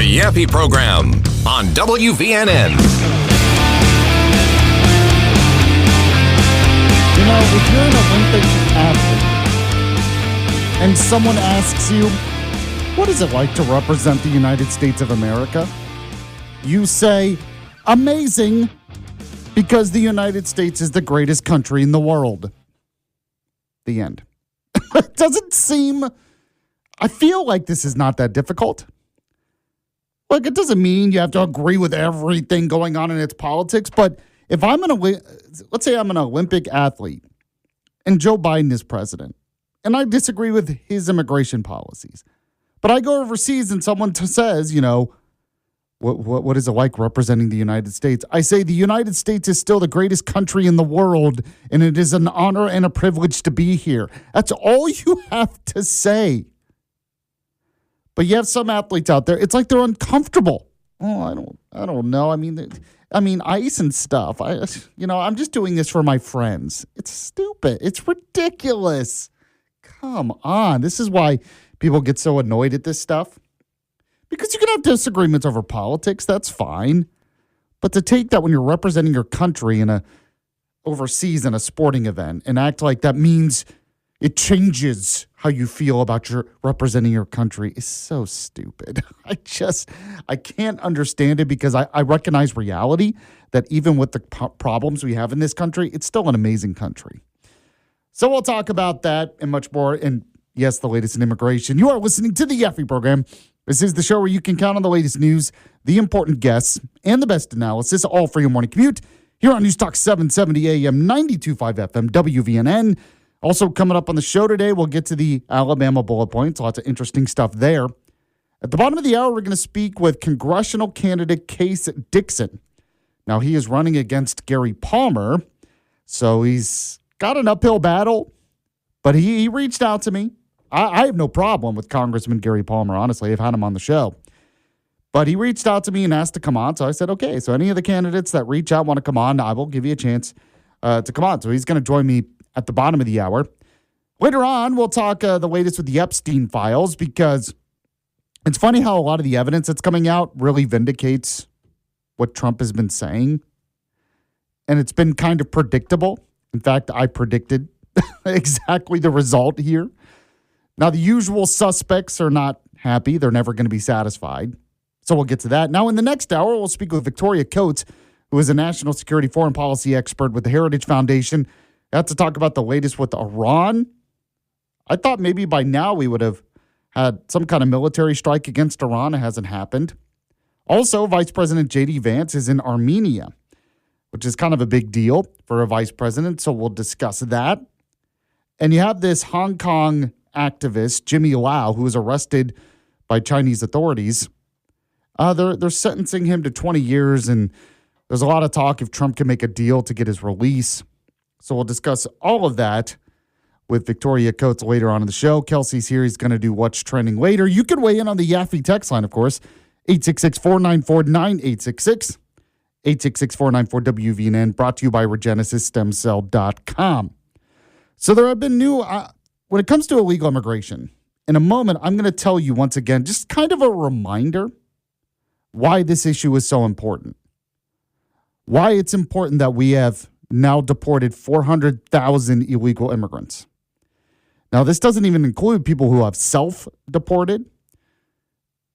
The Yaffee Program on WVNN. You know, if you're an Olympic athlete and someone asks you, what is it like to represent the United States of America? You say, amazing, because the United States is the greatest country in the world. The end. It doesn't seem, I feel like this is not that difficult. Like, it doesn't mean you have to agree with everything going on in its politics, but if I'm let's say I'm an Olympic athlete and Joe Biden is president, and I disagree with his immigration policies, but I go overseas and someone says, you know, what is it like representing the United States? I say the United States is still the greatest country in the world, and it is an honor and a privilege to be here. That's all you have to say. But you have some athletes out there, it's like they're uncomfortable. Oh, I don't know. I mean, ice and stuff. I'm just doing this for my friends. It's stupid. It's ridiculous. Come on. This is why people get so annoyed at this stuff. Because you can have disagreements over politics. That's fine. But to take that when you're representing your country overseas in a sporting event and act like that means it changes how you feel about your representing your country is so stupid. I can't understand it because I recognize reality that even with the problems we have in this country, it's still an amazing country. So we'll talk about that and much more. And yes, the latest in immigration. You are listening to the Yaffee Program. This is the show where you can count on the latest news, the important guests, and the best analysis, all for your morning commute here on News Talk 770 AM, 92.5 FM, WVNN. Also coming up on the show today, we'll get to the Alabama bullet points. Lots of interesting stuff there. At the bottom of the hour, we're going to speak with congressional candidate Case Dixon. Now, he is running against Gary Palmer, so he's got an uphill battle, but he reached out to me. I have no problem with Congressman Gary Palmer, honestly. I've had him on the show. But he reached out to me and asked to come on, so I said, okay. So any of the candidates that reach out want to come on, I will give you a chance to come on. So he's going to join me at the bottom of the hour. Later on, we'll talk the latest with the Epstein files, because it's funny how a lot of the evidence that's coming out really vindicates what Trump has been saying. And it's been kind of predictable. In fact, I predicted exactly the result here. Now, the usual suspects are not happy. They're never going to be satisfied. So we'll get to that. Now, in the next hour, we'll speak with Victoria Coates, who is a national security foreign policy expert with the Heritage Foundation. I have to talk about the latest with Iran. I thought maybe by now we would have had some kind of military strike against Iran. It hasn't happened. Also, Vice President J.D. Vance is in Armenia, which is kind of a big deal for a vice president, so we'll discuss that. And you have this Hong Kong activist, Jimmy Lau, who was arrested by Chinese authorities. They're sentencing him to 20 years, and there's a lot of talk if Trump can make a deal to get his release. So we'll discuss all of that with Victoria Coates later on in the show. Kelsey's here. He's going to do What's Trending later. You can weigh in on the Yaffee text line, of course, 866-494-9866, 866-494-WVNN, brought to you by RegenesisStemCell.com. So there have been new... when it comes to illegal immigration, in a moment, I'm going to tell you once again, just kind of a reminder why this issue is so important. Why it's important that we have now deported 400,000 illegal immigrants. Now, this doesn't even include people who have self-deported,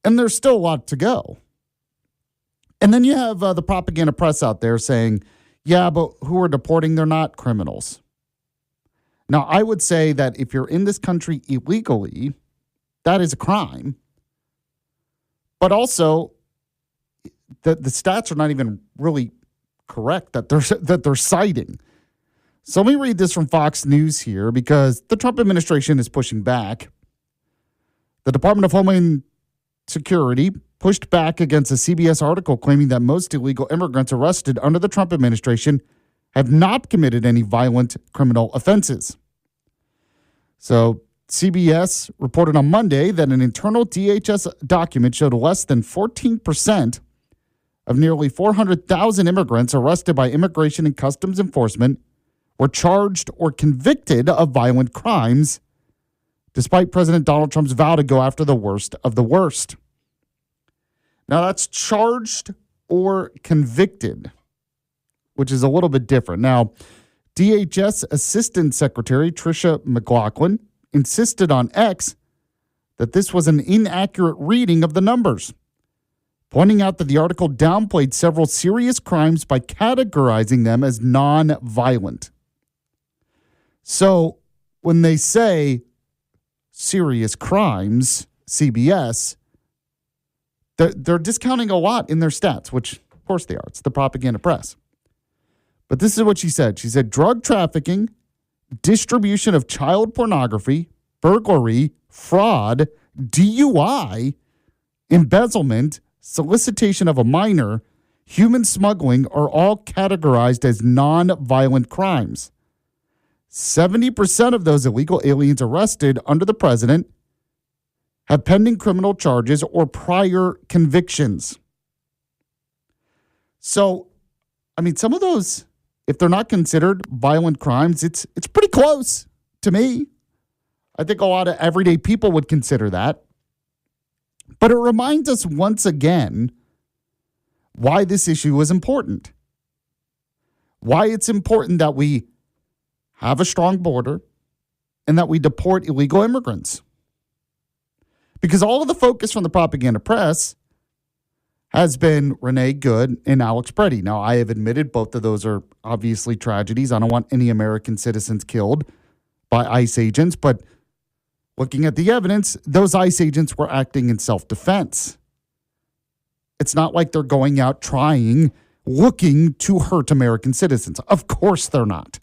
and there's still a lot to go. And then you have the propaganda press out there saying, yeah, but who are deporting? They're not criminals. Now, I would say that if you're in this country illegally, that is a crime. But also, the stats are not even really correct that they're citing. So let me read this from Fox News here, because the Trump administration is pushing back. The Department of Homeland Security pushed back against a CBS article claiming that most illegal immigrants arrested under the Trump administration have not committed any violent criminal offenses. So CBS reported on Monday that an internal DHS document showed less than 14% of nearly 400,000 immigrants arrested by Immigration and Customs Enforcement were charged or convicted of violent crimes, despite President Donald Trump's vow to go after the worst of the worst. Now, that's charged or convicted, which is a little bit different. Now, DHS Assistant Secretary Tricia McLaughlin insisted on X that this was an inaccurate reading of the numbers, pointing out that the article downplayed several serious crimes by categorizing them as non-violent. So when they say serious crimes, CBS, they're discounting a lot in their stats, which of course they are. It's the propaganda press. But this is what she said. She said drug trafficking, distribution of child pornography, burglary, fraud, DUI, embezzlement, solicitation of a minor, human smuggling are all categorized as non-violent crimes. 70% of those illegal aliens arrested under the president have pending criminal charges or prior convictions. So, I mean, some of those, if they're not considered violent crimes, it's pretty close to me. I think a lot of everyday people would consider that. But it reminds us once again why this issue is important. Why it's important that we have a strong border and that we deport illegal immigrants. Because all of the focus from the propaganda press has been Renee Good and Alex Preddy. Now, I have admitted both of those are obviously tragedies. I don't want any American citizens killed by ICE agents, but looking at the evidence, those ICE agents were acting in self-defense. It's not like they're going out looking to hurt American citizens. Of course they're not.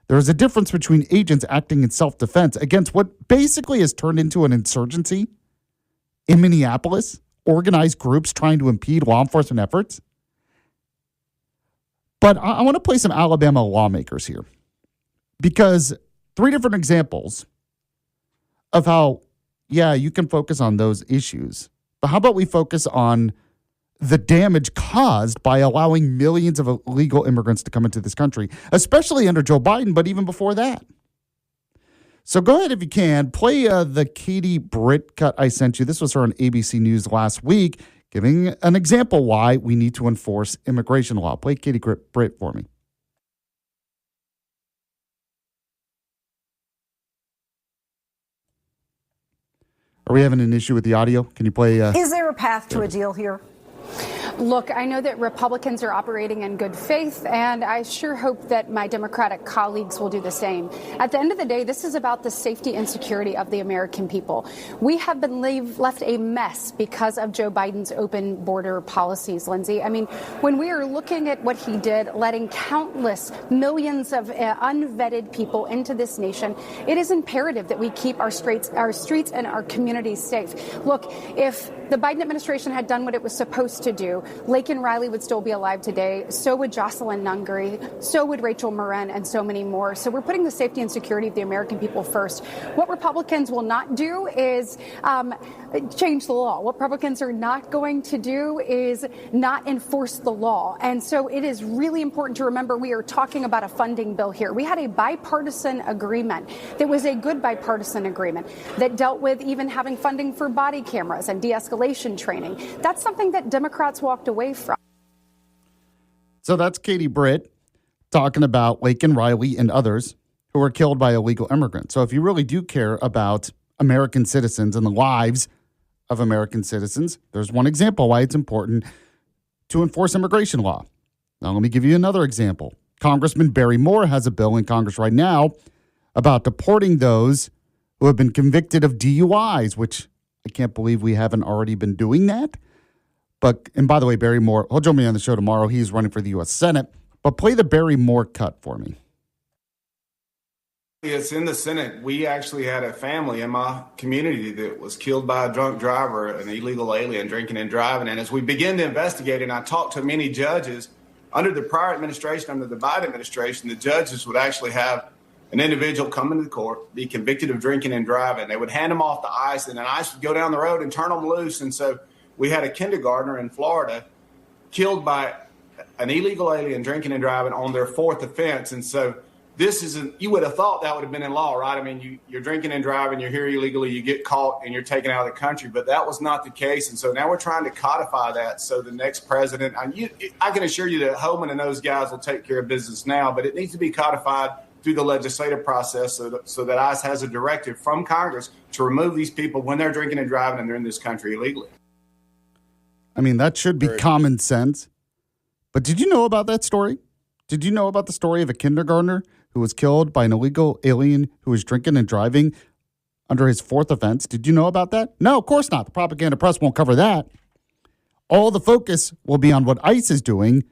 There is a difference between agents acting in self-defense against what basically has turned into an insurgency in Minneapolis, organized groups trying to impede law enforcement efforts. But I want to play some Alabama lawmakers here, because 3 different examples of how, yeah, you can focus on those issues. But how about we focus on the damage caused by allowing millions of illegal immigrants to come into this country, especially under Joe Biden, but even before that. So go ahead, if you can, play the Katie Britt cut I sent you. This was her on ABC News last week, giving an example why we need to enforce immigration law. Play Katie Britt for me. Are we having an issue with the audio? Can you play? Is there a path to a deal here? Look, I know that Republicans are operating in good faith, and I sure hope that my Democratic colleagues will do the same. At the end of the day, this is about the safety and security of the American people. We have been left a mess because of Joe Biden's open border policies, Lindsay. I mean, when we are looking at what he did, letting countless millions of unvetted people into this nation, it is imperative that we keep our streets and our communities safe. Look, if the Biden administration had done what it was supposed to do, Laken Riley would still be alive today. So would Jocelyn Nungary. So would Rachel Moran, and so many more. So we're putting the safety and security of the American people first. What Republicans will not do is change the law. What Republicans are not going to do is not enforce the law. And so it is really important to remember we are talking about a funding bill here. We had a bipartisan agreement that was a good bipartisan agreement that dealt with even having funding for body cameras and de-escalation training. That's something that Democrats walked away from. So that's Katie Britt talking about Laken Riley and others who were killed by illegal immigrants. So if you really do care about American citizens and the lives of American citizens, there's one example why it's important to enforce immigration law. Now, let me give you another example. Congressman Barry Moore has a bill in Congress right now about deporting those who have been convicted of DUIs, which I can't believe we haven't already been doing that. And by the way, Barry Moore, he'll join me on the show tomorrow. He's running for the U.S. Senate. But play the Barry Moore cut for me. It's in the Senate. We actually had a family in my community that was killed by a drunk driver, an illegal alien drinking and driving. And as we began to investigate, and I talked to many judges, under the prior administration, under the Biden administration, the judges would actually have an individual come into the court, be convicted of drinking and driving. They would hand them off to ICE, and then ICE would go down the road and turn them loose. And so we had a kindergartner in Florida killed by an illegal alien drinking and driving on their 4th offense. And so this isn't, you would have thought that would have been in law, right? I mean, you're drinking and driving, you're here illegally, you get caught and you're taken out of the country, but that was not the case. And so now we're trying to codify that. So the next president, I can assure you that Homan and those guys will take care of business now, but it needs to be codified through the legislative process so that ICE has a directive from Congress to remove these people when they're drinking and driving and they're in this country illegally. I mean, that should be common sense. But did you know about that story? Did you know about the story of a kindergartner who was killed by an illegal alien who was drinking and driving under his fourth offense? Did you know about that? No, of course not. The propaganda press won't cover that. All the focus will be on what ICE is doing.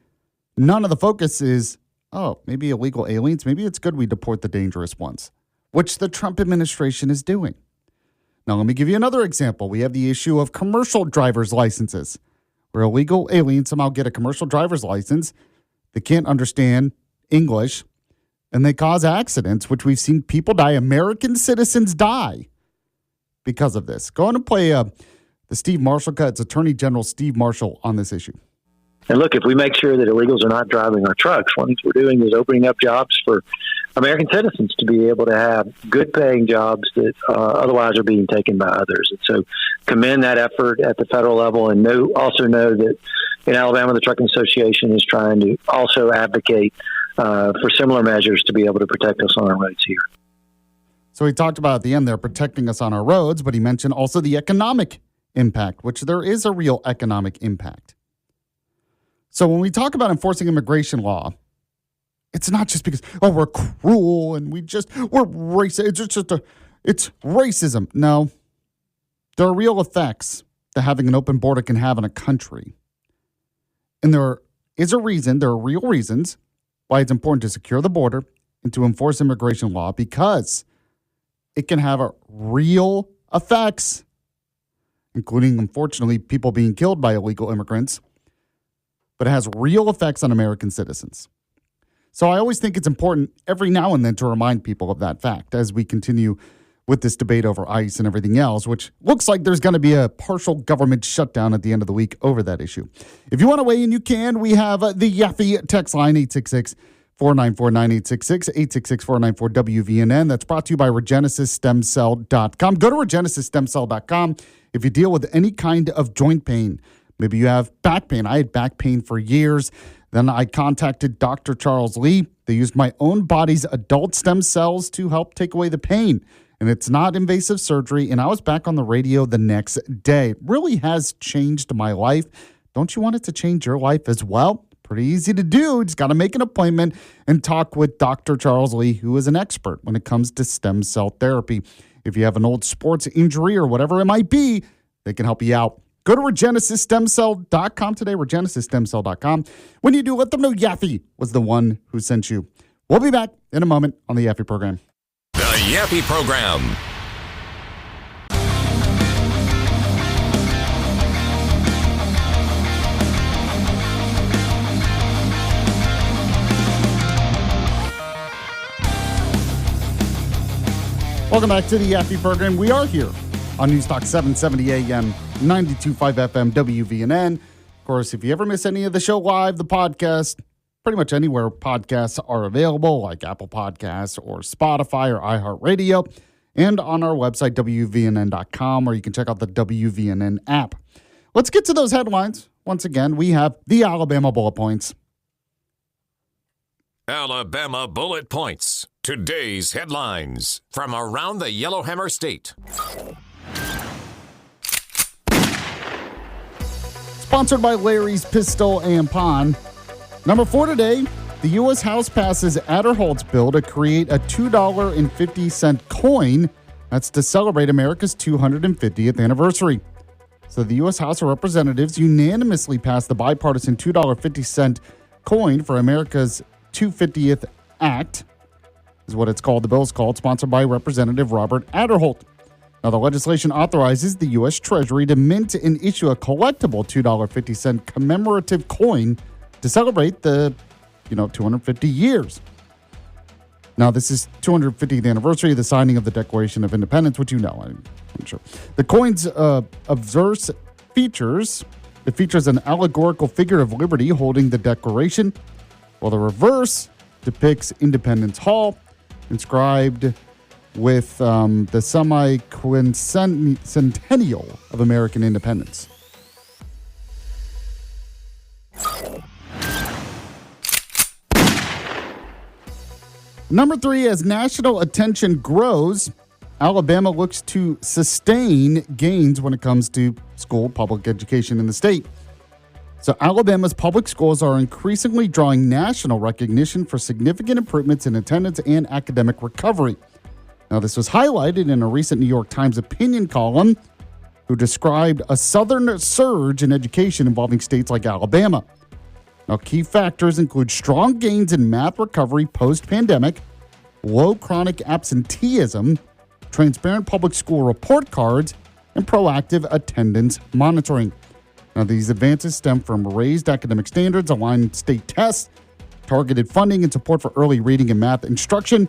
None of the focus is, oh, maybe illegal aliens. Maybe it's good we deport the dangerous ones, which the Trump administration is doing. Now, let me give you another example. We have the issue of commercial driver's licenses, where illegal aliens somehow get a commercial driver's license. They can't understand English, and they cause accidents, which we've seen people die. American citizens die because of this. Go on and play the Steve Marshall cut. It's Attorney General Steve Marshall on this issue. And look, if we make sure that illegals are not driving our trucks, one of the things we're doing is opening up jobs for American citizens to be able to have good-paying jobs that otherwise are being taken by others. And so commend that effort at the federal level, and also know that in Alabama, the Trucking Association is trying to also advocate for similar measures to be able to protect us on our roads here. So he talked about at the end there protecting us on our roads, but he mentioned also the economic impact, which there is a real economic impact. So when we talk about enforcing immigration law, it's not just because, oh, we're cruel and we're racist. It's racism. No, there are real effects that having an open border can have on a country. And there are real reasons why it's important to secure the border and to enforce immigration law, because it can have real effects, including, unfortunately, people being killed by illegal immigrants. But it has real effects on American citizens. So I always think it's important every now and then to remind people of that fact as we continue with this debate over ICE and everything else, which looks like there's going to be a partial government shutdown at the end of the week over that issue. If you want to weigh in, you can. We have the Yaffee text line, 866-494-9866, 866-494-WVNN. That's brought to you by RegenesisStemCell.com. Go to RegenesisStemCell.com if you deal with any kind of joint pain. Maybe you have back pain. I had back pain for years. Then I contacted Dr. Charles Lee. They used my own body's adult stem cells to help take away the pain. And it's not invasive surgery. And I was back on the radio the next day. It really has changed my life. Don't you want it to change your life as well? Pretty easy to do. Just got to make an appointment and talk with Dr. Charles Lee, who is an expert when it comes to stem cell therapy. If you have an old sports injury or whatever it might be, they can help you out. Go to RegenesisStemCell.com today, RegenesisStemCell.com. When you do, let them know Yaffee was the one who sent you. We'll be back in a moment on the Yaffee program. The Yaffee program. Welcome back to the Yaffee program. We are here on News Talk 770 AM, 92.5 FM, WVNN. Of course, if you ever miss any of the show live, the podcast, pretty much anywhere podcasts are available, like Apple Podcasts or Spotify or iHeartRadio, and on our website, WVNN.com, where you can check out the WVNN app. Let's get to those headlines. Once again, we have the Alabama bullet points. Alabama bullet points. Today's headlines from around the Yellowhammer State. Sponsored by Larry's Pistol and Pawn. Number 4 today, the U.S. House passes Adderholt's bill to create a $2.50 coin. That's to celebrate America's 250th anniversary. So the U.S. House of Representatives unanimously passed the bipartisan $2.50 coin for America's 250th Act, is what it's called. The bill is called, sponsored by Representative Robert Adderholt. Now, the legislation authorizes the U.S. Treasury to mint and issue a collectible $2.50 commemorative coin to celebrate the, 250 years. Now, this is 250th anniversary of the signing of the Declaration of Independence, which I'm sure. The coin's obverse features an allegorical figure of liberty holding the Declaration, while the reverse depicts Independence Hall, inscribed with the semi-quincentennial of American independence. Number 3, as national attention grows, Alabama looks to sustain gains when it comes to school public education in the state. So Alabama's public schools are increasingly drawing national recognition for significant improvements in attendance and academic recovery. Now, this was highlighted in a recent New York Times opinion column, who described a southern surge in education involving states like Alabama. Now, key factors include strong gains in math recovery post-pandemic, low chronic absenteeism, transparent public school report cards, and proactive attendance monitoring. Now, these advances stem from raised academic standards, aligned state tests, targeted funding and support for early reading and math instruction,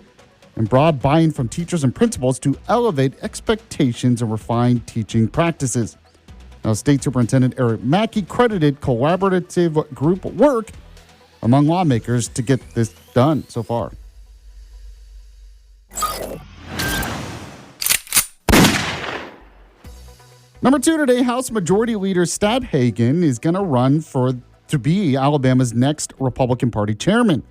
and broad buy-in from teachers and principals to elevate expectations and refine teaching practices. Now, State Superintendent Eric Mackey credited collaborative group work among lawmakers to get this done so far. Number 2 today, House Majority Leader Stat Hagen is going to run to be Alabama's next Republican Party chairman.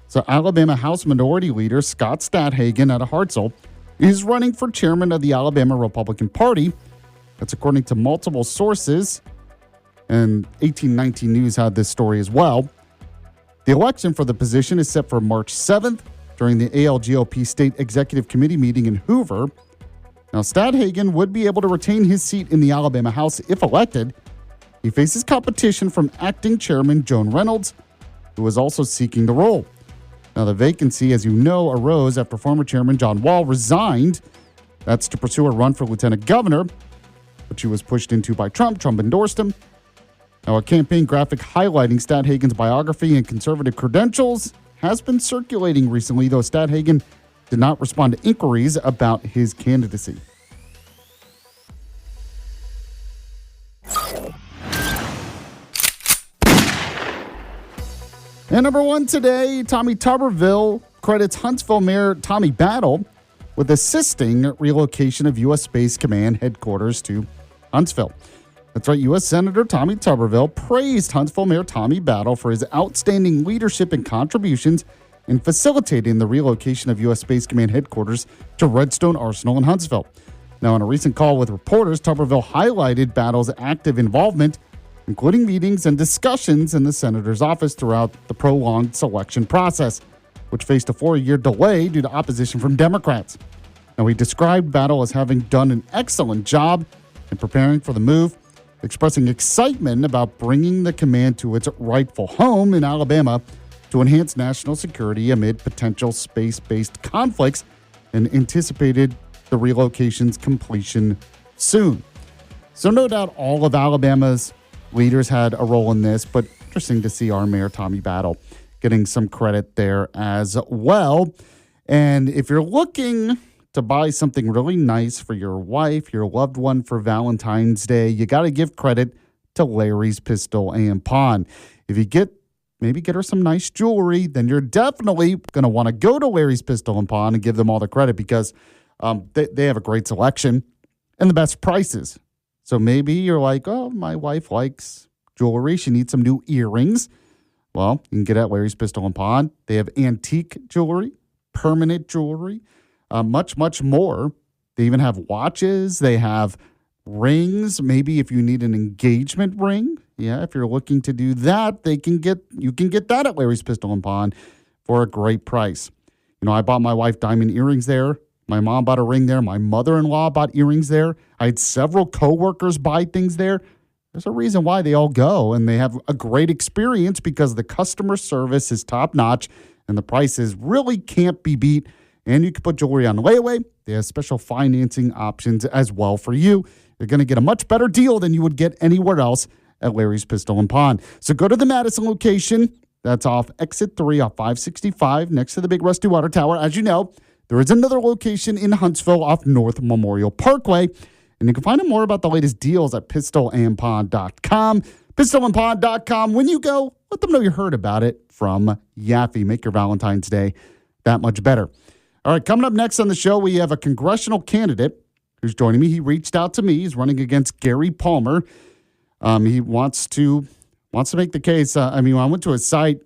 So Alabama House Minority Leader Scott Stadhagen out of Hartselle is running for chairman of the Alabama Republican Party. That's according to multiple sources, and 1819 News had this story as well. The election for the position is set for March 7th during the ALGOP State Executive Committee meeting in Hoover. Now, Stadhagen would be able to retain his seat in the Alabama House if elected. He faces competition from acting chairman Joan Reynolds, who is also seeking the role. Now, the vacancy, as you know, arose after former chairman John Wall resigned. That's to pursue a run for lieutenant governor, which he was pushed into by Trump. Trump endorsed him. Now, a campaign graphic highlighting Stadhagen's biography and conservative credentials has been circulating recently, though Stadhagen did not respond to inquiries about his candidacy. And number 1 today, Tommy Tuberville credits Huntsville Mayor Tommy Battle with assisting relocation of U.S. Space Command headquarters to Huntsville. That's right, U.S. Senator Tommy Tuberville praised Huntsville Mayor Tommy Battle for his outstanding leadership and contributions in facilitating the relocation of U.S. Space Command headquarters to Redstone Arsenal in Huntsville. Now, in a recent call with reporters, Tuberville highlighted Battle's active involvement, including meetings and discussions in the senator's office throughout the prolonged selection process, which faced a 4-year delay due to opposition from Democrats. Now, he described Battle as having done an excellent job in preparing for the move, expressing excitement about bringing the command to its rightful home in Alabama to enhance national security amid potential space-based conflicts, and anticipated the relocation's completion soon. So no doubt all of Alabama's leaders had a role in this, but interesting to see our Mayor Tommy Battle getting some credit there as well. And if you're looking to buy something really nice for your wife, your loved one for Valentine's Day, you got to give credit to Larry's Pistol and Pawn. If you maybe get her some nice jewelry, then you're definitely going to want to go to Larry's Pistol and Pawn and give them all the credit because they have a great selection and the best prices. So maybe you're like, oh, my wife likes jewelry. She needs some new earrings. Well, you can get at Larry's Pistol and Pawn. They have antique jewelry, permanent jewelry, much, much more. They even have watches. They have rings. Maybe if you need an engagement ring, if you're looking to do that, you can get that at Larry's Pistol and Pawn for a great price. You know, I bought my wife diamond earrings there. My mom bought a ring there. My mother-in-law bought earrings there. I had several coworkers buy things there. There's a reason why they all go, and they have a great experience because the customer service is top-notch and the prices really can't be beat. And you can put jewelry on layaway. They have special financing options as well for you. You're going to get a much better deal than you would get anywhere else at Larry's Pistol and Pawn. So go to the Madison location. That's off Exit 3 off 565 next to the big Rusty Water Tower. As you know, there is another location in Huntsville off North Memorial Parkway. And you can find out more about the latest deals at pistolandpawn.com. Pistolandpawn.com. When you go, let them know you heard about it from Yaffee. Make your Valentine's Day that much better. All right, coming up next on the show, we have a congressional candidate who's joining me. He reached out to me. He's running against Gary Palmer. He wants to make the case. I went to his site.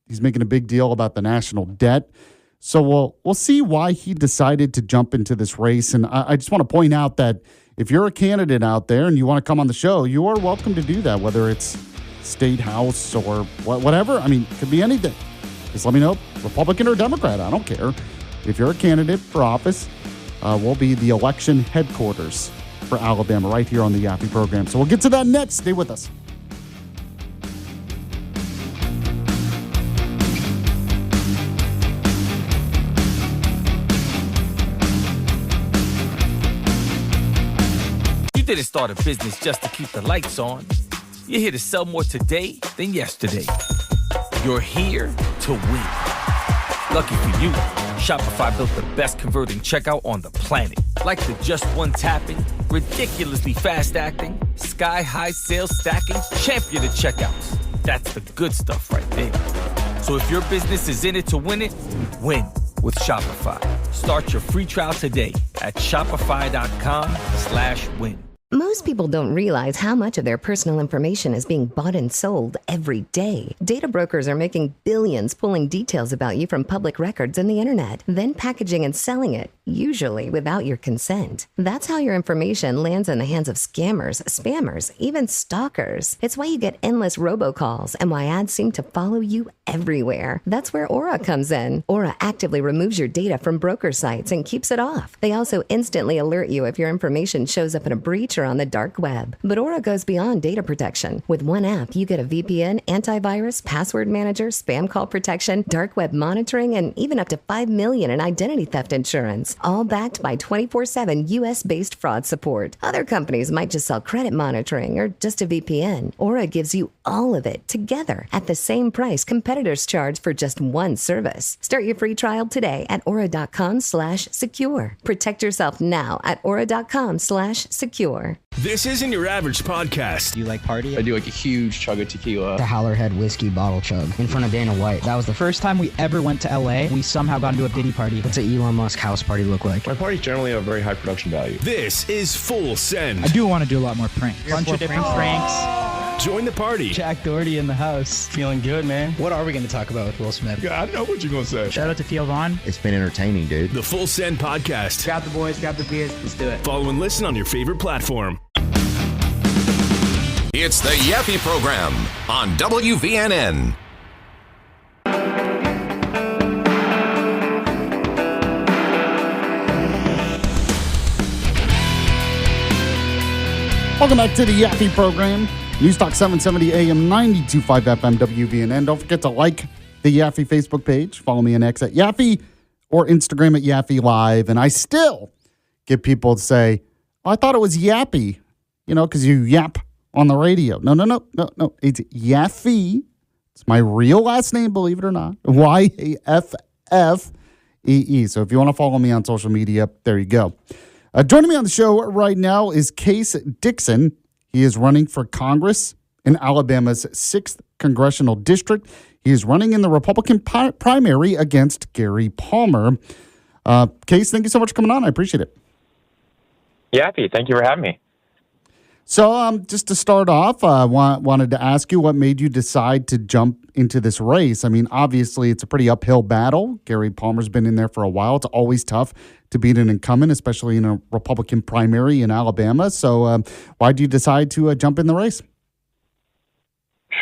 He's making a big deal about the national debt. So we'll see why he decided to jump into this race. And I just want to point out that if you're a candidate out there and you want to come on the show, you are welcome to do that, whether it's state house or whatever. It could be anything. Just let me know, Republican or Democrat. I don't care. If you're a candidate for office, we'll be the election headquarters for Alabama right here on the Yaffee program. So we'll get to that next. Stay with us. You didn't start a business just to keep the lights on. You're here to sell more today than yesterday. You're here to win. Lucky for you, Shopify built the best converting checkout on the planet. Like the just one tapping, ridiculously fast acting, sky-high sales stacking, champion of checkouts. That's the good stuff right there. So if your business is in it to win it, win with Shopify. Start your free trial today at shopify.com/win. Most people don't realize how much of their personal information is being bought and sold every day. Data brokers are making billions pulling details about you from public records and the internet, then packaging and selling it, usually without your consent. That's how your information lands in the hands of scammers, spammers, even stalkers. It's why you get endless robocalls and why ads seem to follow you everywhere. That's where Aura comes in. Aura actively removes your data from broker sites and keeps it off. They also instantly alert you if your information shows up in a breach or on the dark web. But Aura goes beyond data protection. With one app, you get a VPN, antivirus, password manager, spam call protection, dark web monitoring, and even up to $5 million in identity theft insurance, all backed by 24/7 US-based fraud support. Other companies might just sell credit monitoring or just a VPN. Aura gives you all of it together at the same price competitors charge for just one service. Start your free trial today at aura.com/secure. Protect yourself now at aura.com/secure. This isn't your average podcast. Do you like party? I do like a huge chug of tequila. The Howlerhead whiskey bottle chug in front of Dana White. That was the first time we ever went to LA. We somehow got into a Diddy party. What's an Elon Musk house party look like? My parties generally have very high production value. This is Full Send. I do want to do a lot more pranks. Bunch of different pranks. Join the party. Jack Doherty in the house. Feeling good, man. What are we going to talk about with Will Smith? Yeah, I know what you're going to say. Shout out to Theo Vaughn. It's been entertaining, dude. The Full Send podcast. Grab the boys, grab the beers, let's do it. Follow and listen on your favorite platform. It's the Yaffee program on WVNN. Welcome back to the Yaffee program. News Talk 770 AM 92.5 FM WVNN. Don't forget to like the Yaffee Facebook page. Follow me on X at Yaffee or Instagram at Yaffee Live. And I still get people to say, oh, I thought it was Yappy, because you yap on the radio. No. It's Yaffee. It's my real last name, believe it or not. Yaffee. So if you want to follow me on social media, there you go. Joining me on the show right now is Case Dixon. He is running for Congress in Alabama's 6th Congressional District. He is running in the Republican primary against Gary Palmer. Case, thank you so much for coming on. I appreciate it. Yaffee, thank you for having me. So just to start off, I wanted to ask you what made you decide to jump into this race. Obviously, it's a pretty uphill battle. Gary Palmer's been in there for a while. It's always tough to beat an incumbent, especially in a Republican primary in Alabama. So why did you decide to jump in the race?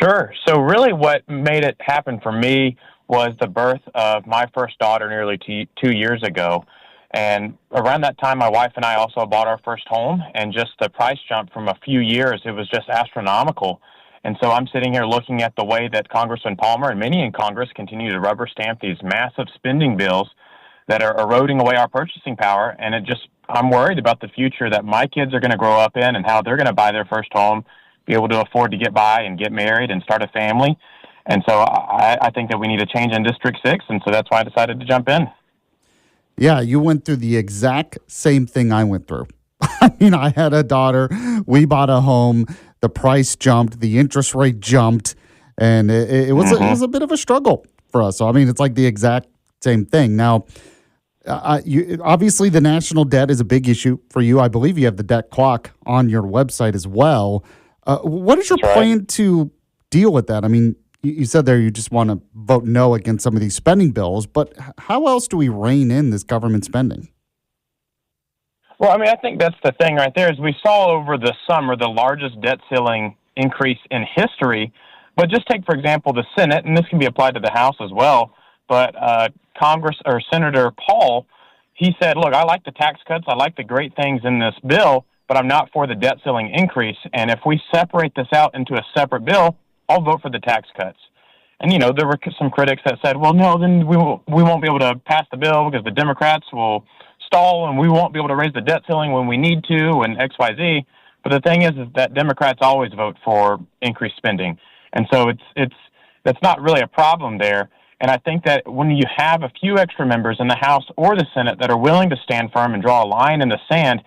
Sure. So really what made it happen for me was the birth of my first daughter nearly 2 years ago. And around that time, my wife and I also bought our first home, and just the price jump from a few years, it was just astronomical. And so I'm sitting here looking at the way that Congressman Palmer and many in Congress continue to rubber stamp these massive spending bills that are eroding away our purchasing power. And I'm worried about the future that my kids are going to grow up in and how they're going to buy their first home, be able to afford to get by and get married and start a family. And so I think that we need a change in District 6, and so that's why I decided to jump in. Yeah, you went through the exact same thing I went through. I had a daughter. We bought a home. The price jumped. The interest rate jumped. And it was it was a bit of a struggle for us. So, I mean, it's like the exact same thing. Now, obviously, the national debt is a big issue for you. I believe you have the debt clock on your website as well. What is your plan to deal with that? I mean, you said there you just want to vote no against some of these spending bills, but how else do we rein in this government spending? Well, I mean, I think that's the thing right there is we saw over the summer the largest debt ceiling increase in history. But just take, for example, the Senate, and this can be applied to the House as well, but Congress or Senator Paul, he said, look, I like the tax cuts. I like the great things in this bill, but I'm not for the debt ceiling increase. And if we separate this out into a separate bill, I'll vote for the tax cuts. And, you know, there were some critics that said, well, no, then we won't be able to pass the bill because the Democrats will stall and we won't be able to raise the debt ceiling when we need to and X, Y, Z. But the thing is that Democrats always vote for increased spending. And so that's not really a problem there. And I think that when you have a few extra members in the House or the Senate that are willing to stand firm and draw a line in the sand,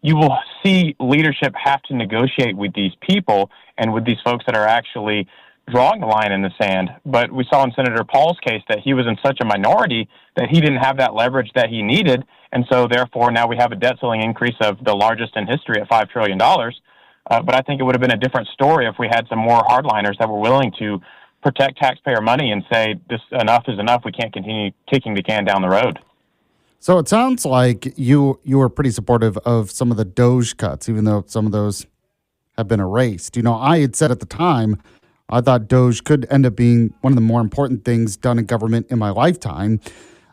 you will see leadership have to negotiate with these people and with these folks that are actually drawing the line in the sand. But we saw in Senator Paul's case that he was in such a minority that he didn't have that leverage that he needed. And so therefore now we have a debt ceiling increase of the largest in history at $5 trillion. But I think it would have been a different story if we had some more hardliners that were willing to protect taxpayer money and say, this enough is enough. We can't continue kicking the can down the road. So it sounds like you were pretty supportive of some of the DOGE cuts, even though some of those have been erased. You know, I had said at the time, I thought DOGE could end up being one of the more important things done in government in my lifetime.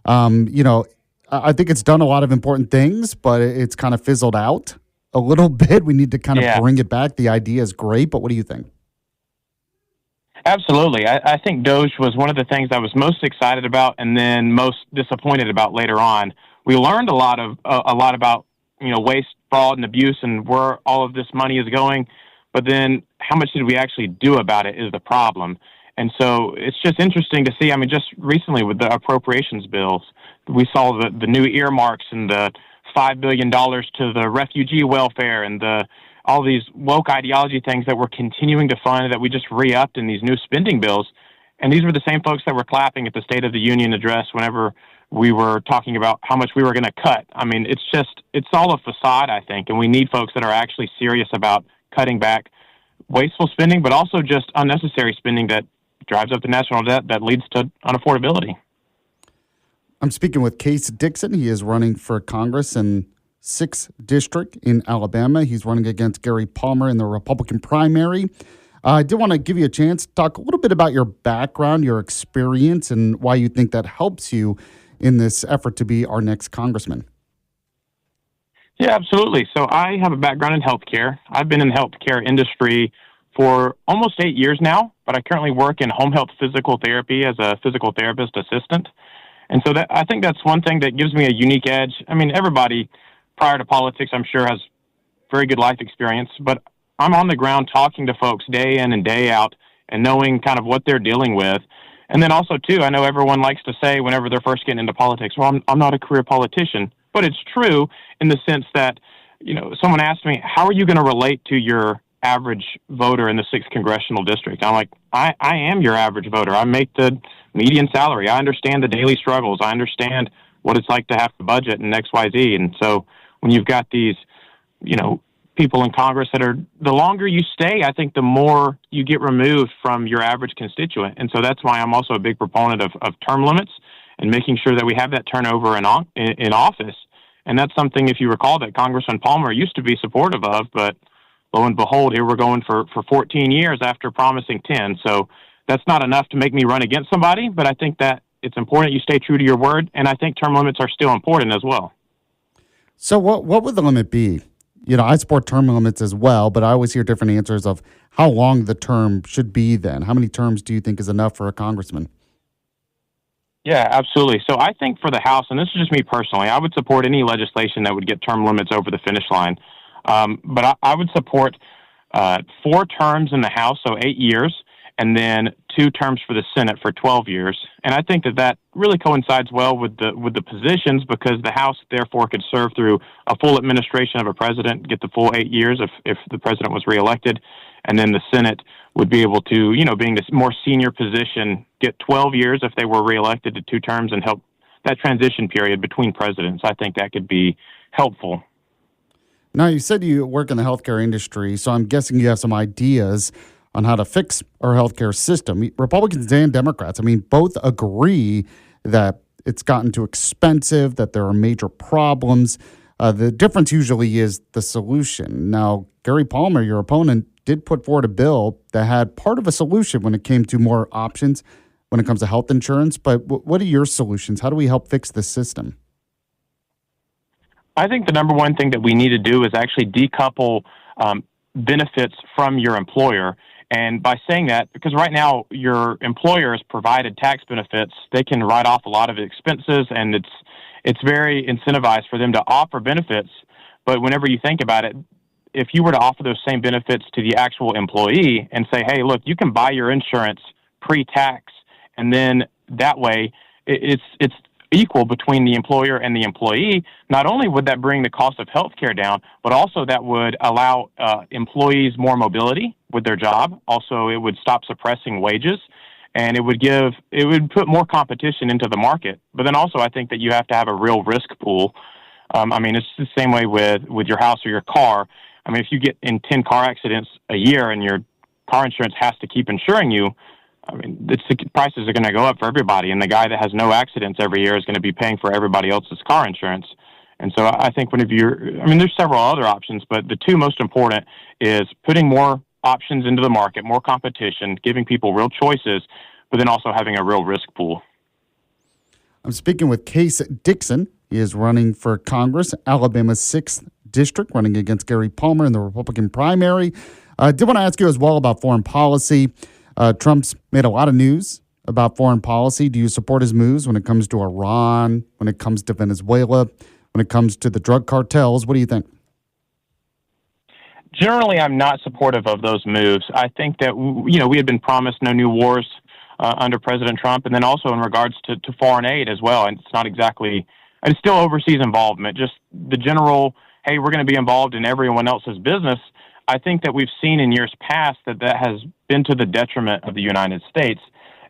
You know, I think it's done a lot of important things, but it's kind of fizzled out a little bit. We need to kind of bring it back. The idea is great, but what do you think? Absolutely. I think DOGE was one of the things I was most excited about and then most disappointed about later on. We learned a lot about, you know, waste, fraud, and abuse and where all of this money is going. But then how much did we actually do about it is the problem. And so it's just interesting to see. I mean, just recently with the appropriations bills, we saw the new earmarks and the $5 billion to the refugee welfare and all these woke ideology things that we're continuing to fund that we just re-upped in these new spending bills. And these were the same folks that were clapping at the State of the Union address whenever we were talking about how much we were going to cut. I mean, it's all a facade, I think, and we need folks that are actually serious about cutting back wasteful spending, but also just unnecessary spending that drives up the national debt that leads to unaffordability. I'm speaking with Case Dixon. He is running for Congress in 6th District in Alabama. He's running against Gary Palmer in the Republican primary. I did want to give you a chance to talk a little bit about your background, your experience, and why you think that helps you in this effort to be our next congressman. Yeah, absolutely. So I have a background in healthcare. I've been in the healthcare industry for almost 8 years now, but I currently work in home health physical therapy as a physical therapist assistant. And so I think that's one thing that gives me a unique edge. I mean, everybody prior to politics, I'm sure, has very good life experience, but I'm on the ground talking to folks day in and day out and knowing kind of what they're dealing with. And then also, too, I know everyone likes to say whenever they're first getting into politics, well, I'm not a career politician. But it's true in the sense that, you know, someone asked me, how are you going to relate to your average voter in the 6th Congressional District? I'm like, I am your average voter. I make the median salary. I understand the daily struggles. I understand what it's like to have to budget and X, Y, Z. And so when you've got these, you know, people in Congress that are, the longer you stay, I think the more you get removed from your average constituent. And so that's why I'm also a big proponent of term limits and making sure that we have that turnover in office. And that's something, if you recall, that Congressman Palmer used to be supportive of, but lo and behold, here we're going for 14 years after promising 10. So that's not enough to make me run against somebody, but I think that it's important you stay true to your word, and I think term limits are still important as well. So what would the limit be? You know, I support term limits as well, but I always hear different answers of how long the term should be then. How many terms do you think is enough for a congressman? Yeah, absolutely. So I think for the House, and this is just me personally, I would support any legislation that would get term limits over the finish line. But I would support 4 terms in the House, so 8 years, and then 2 terms for the Senate for 12 years. And I think that really coincides well with the positions, because the House therefore could serve through a full administration of a president, get the full 8 years if the president was reelected, and then the Senate would be able to, being this more senior position, get 12 years if they were reelected to 2 terms and help that transition period between presidents. I think that could be helpful. Now, you said you work in the healthcare industry, so I'm guessing you have some ideas on how to fix our healthcare system. Republicans and Democrats, both agree that it's gotten too expensive, that there are major problems. The difference usually is the solution. Now, Gary Palmer, your opponent, did put forward a bill that had part of a solution when it came to more options when it comes to health insurance. But what are your solutions? How do we help fix this system? I think the number one thing that we need to do is actually decouple benefits from your employer. And by saying that, because right now your employer has provided tax benefits, they can write off a lot of expenses, and it's very incentivized for them to offer benefits. But whenever you think about it, if you were to offer those same benefits to the actual employee and say, hey, look, you can buy your insurance pre-tax, and then that way it's equal between the employer and the employee, not only would that bring the cost of health care down, but also that would allow employees more mobility with their job. Also, it would stop suppressing wages, and it would put more competition into the market. But then also, I think that you have to have a real risk pool. It's the same way with your house or your car. If you get in 10 car accidents a year and your car insurance has to keep insuring you, the prices are going to go up for everybody, and the guy that has no accidents every year is going to be paying for everybody else's car insurance. And so I think there's several other options, but the 2 most important is putting more options into the market, more competition, giving people real choices, but then also having a real risk pool. I'm speaking with Case Dixon. He is running for Congress, Alabama's 6th district, running against Gary Palmer in the Republican primary. I did want to ask you as well about foreign policy. Trump's made a lot of news about foreign policy. Do you support his moves when it comes to Iran, when it comes to Venezuela, when it comes to the drug cartels? What do you think? Generally, I'm not supportive of those moves. I think that, we had been promised no new wars under President Trump, and then also in regards to foreign aid as well. And it's still overseas involvement, just the general, hey, we're going to be involved in everyone else's business. I think that we've seen in years past that has been to the detriment of the United States.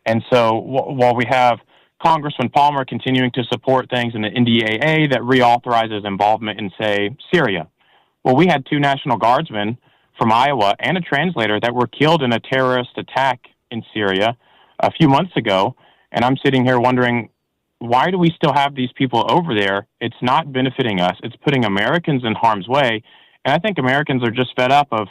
And so while we have Congressman Palmer continuing to support things in the NDAA that reauthorizes involvement in, say, Syria, well, we had 2 National Guardsmen from Iowa and a translator that were killed in a terrorist attack in Syria a few months ago. And I'm sitting here wondering, why do we still have these people over there? It's not benefiting us. It's putting Americans in harm's way. And I think Americans are just fed up of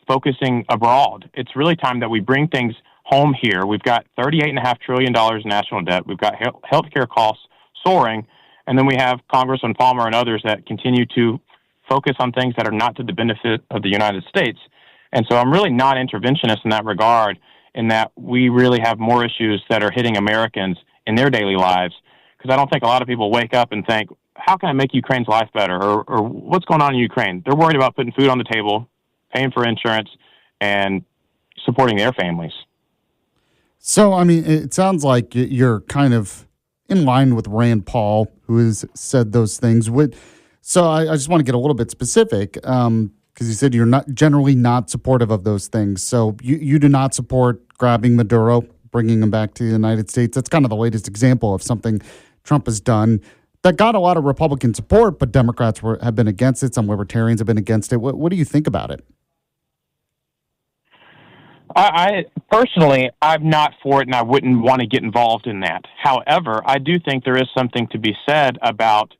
focusing abroad. It's really time that we bring things home here. We've got $38.5 trillion in national debt. We've got healthcare costs soaring. And then we have Congressman Palmer and others that continue to focus on things that are not to the benefit of the United States. And so I'm really not interventionist in that regard, in that we really have more issues that are hitting Americans in their daily lives. Because I don't think a lot of people wake up and think, how can I make Ukraine's life better? Or what's going on in Ukraine? They're worried about putting food on the table, paying for insurance, and supporting their families. So, it sounds like you're kind of in line with Rand Paul, who has said those things. So I just want to get a little bit specific, because you said you're generally not supportive of those things. So you do not support grabbing Maduro, bringing him back to the United States. That's kind of the latest example of something Trump has done that got a lot of Republican support, but Democrats have been against it. Some libertarians have been against it. What do you think about it? I personally, I'm not for it, and I wouldn't want to get involved in that. However, I do think there is something to be said about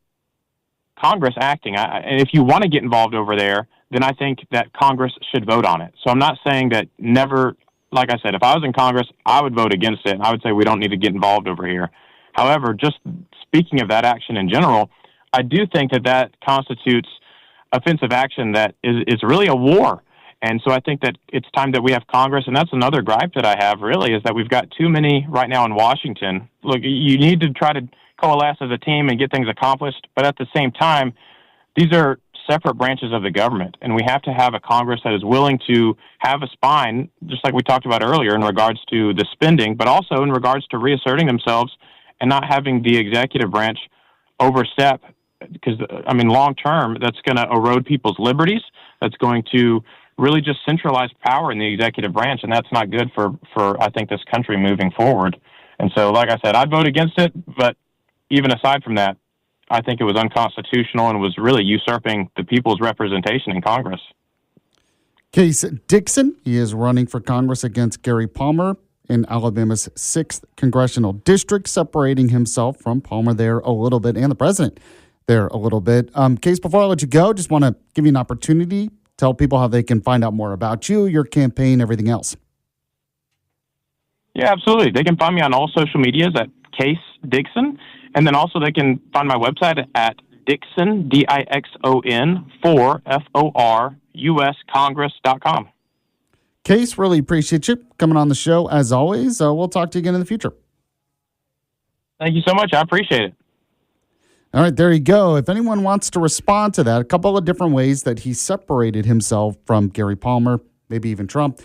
Congress acting. And if you want to get involved over there, then I think that Congress should vote on it. So I'm not saying that never, like I said, if I was in Congress, I would vote against it, and I would say we don't need to get involved over here. However, just speaking of that action in general, I do think that constitutes offensive action that is really a war. And so I think that it's time that we have Congress, and that's another gripe that I have, really, is that we've got too many right now in Washington. Look, you need to try to coalesce as a team and get things accomplished, but at the same time, these are separate branches of the government, and we have to have a Congress that is willing to have a spine, just like we talked about earlier, in regards to the spending, but also in regards to reasserting themselves and not having the executive branch overstep, because, I mean, long term, that's going to erode people's liberties. That's going to really just centralize power in the executive branch, and that's not good for I think, this country moving forward. And so, like I said, I'd vote against it, but even aside from that, I think it was unconstitutional and was really usurping the people's representation in Congress. Case Dixon, he is running for Congress against Gary Palmer in Alabama's 6th congressional district, separating himself from Palmer there a little bit and the president there a little bit. Case, before I let you go, just want to give you an opportunity, tell people how they can find out more about you, your campaign, everything else. Yeah, absolutely. They can find me on all social medias at Case Dixon, and then also they can find my website at Dixon, Dixon, FORUScongress.com. Case, really appreciate you coming on the show as always. We'll talk to you again in the future. Thank you so much. I appreciate it. All right, there you go. If anyone wants to respond to that, a couple of different ways that he separated himself from Gary Palmer, maybe even Trump.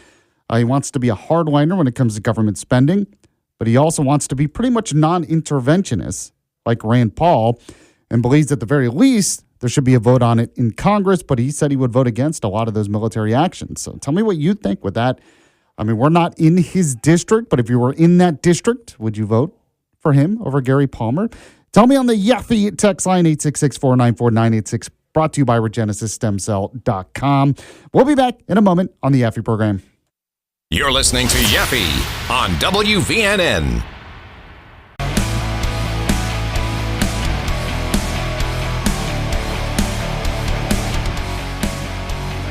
He wants to be a hardliner when it comes to government spending, but he also wants to be pretty much non-interventionist, like Rand Paul, and believes at the very least there should be a vote on it in Congress, but he said he would vote against a lot of those military actions. So tell me what you think with that. I mean, we're not in his district, but if you were in that district, would you vote for him over Gary Palmer? Tell me on the Yaffee text line, 866-494-9886, brought to you by RegenesisStemCell.com. We'll be back in a moment on the Yaffee program. You're listening to Yaffee on WVNN.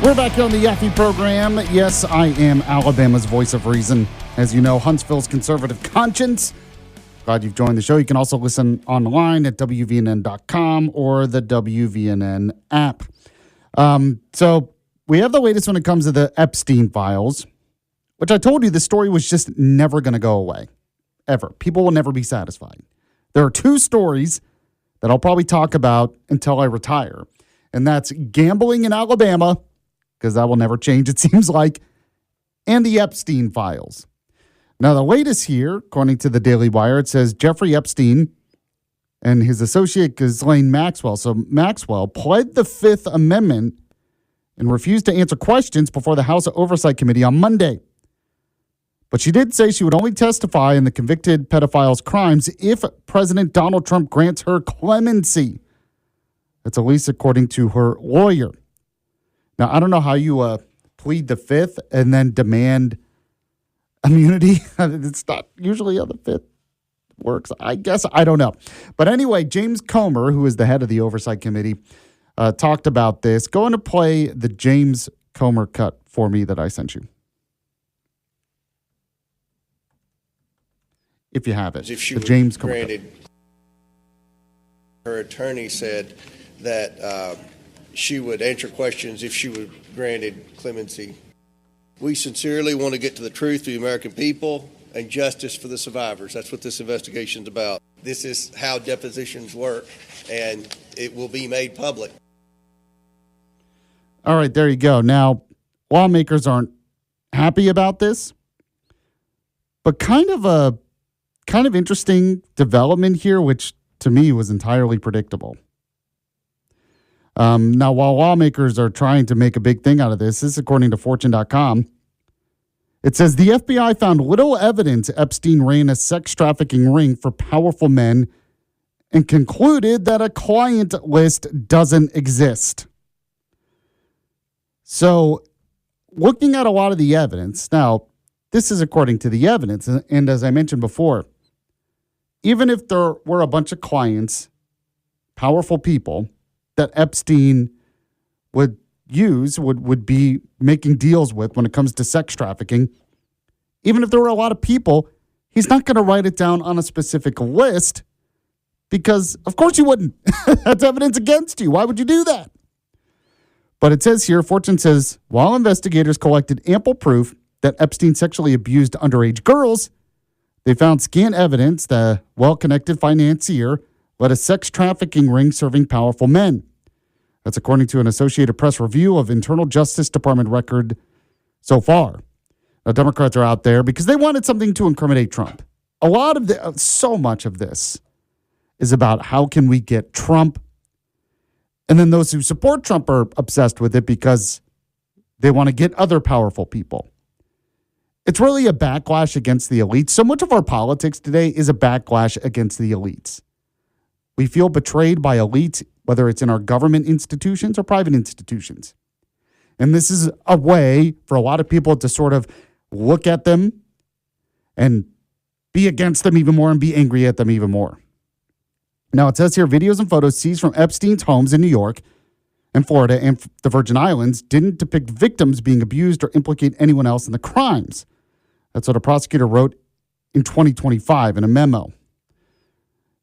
We're back here on the Yaffee program. Yes, I am Alabama's voice of reason. As you know, Huntsville's conservative conscience. Glad you've joined the show. You can also listen online at WVNN.com or the WVNN app. So we have the latest when it comes to the Epstein files, which I told you the story was just never going to go away, ever. People will never be satisfied. There are two stories that I'll probably talk about until I retire, and that's gambling in Alabama, because that will never change, it seems like, and the Epstein files. Now, the latest here, according to the Daily Wire, it says Jeffrey Epstein and his associate Ghislaine Maxwell. So Maxwell pled the Fifth Amendment and refused to answer questions before the House Oversight Committee on Monday. But she did say she would only testify in the convicted pedophile's crimes if President Donald Trump grants her clemency. That's at least according to her lawyer. Now, I don't know how you plead the Fifth and then demand immunity. It's not usually how the Fifth works, I guess. I don't know. But anyway, James Comer, who is the head of the Oversight Committee, talked about this. Go on to play the James Comer cut for me that I sent you, if you have it. If she the was James Comer granted, cut. her attorney said that she would answer questions if she were granted clemency. We sincerely want to get to the truth of the American people and justice for the survivors. That's what this investigation is about. This is how depositions work, and it will be made public. All right, there you go. Now, lawmakers aren't happy about this, but kind of interesting development here, which to me was entirely predictable. Now, while lawmakers are trying to make a big thing out of this is according to Fortune.com. It says the FBI found little evidence Epstein ran a sex trafficking ring for powerful men and concluded that a client list doesn't exist. So, looking at a lot of the evidence, now, this is according to the evidence, and as I mentioned before, even if there were a bunch of clients, powerful people, that Epstein would be making deals with when it comes to sex trafficking, even if there were a lot of people, he's not going to write it down on a specific list because, of course, you wouldn't. That's evidence against you. Why would you do that? But it says here, Fortune says, while investigators collected ample proof that Epstein sexually abused underage girls, they found scant evidence the well-connected financier led a sex trafficking ring serving powerful men. That's according to an Associated Press review of Internal Justice Department record so far. Now, Democrats are out there because they wanted something to incriminate Trump. A lot of so much of this is about how can we get Trump. And then those who support Trump are obsessed with it because they want to get other powerful people. It's really a backlash against the elites. So much of our politics today is a backlash against the elites. We feel betrayed by elites, whether it's in our government institutions or private institutions. And this is a way for a lot of people to sort of look at them and be against them even more and be angry at them even more. Now, it says here, videos and photos seized from Epstein's homes in New York and Florida and the Virgin Islands didn't depict victims being abused or implicate anyone else in the crimes. That's what a prosecutor wrote in 2025 in a memo.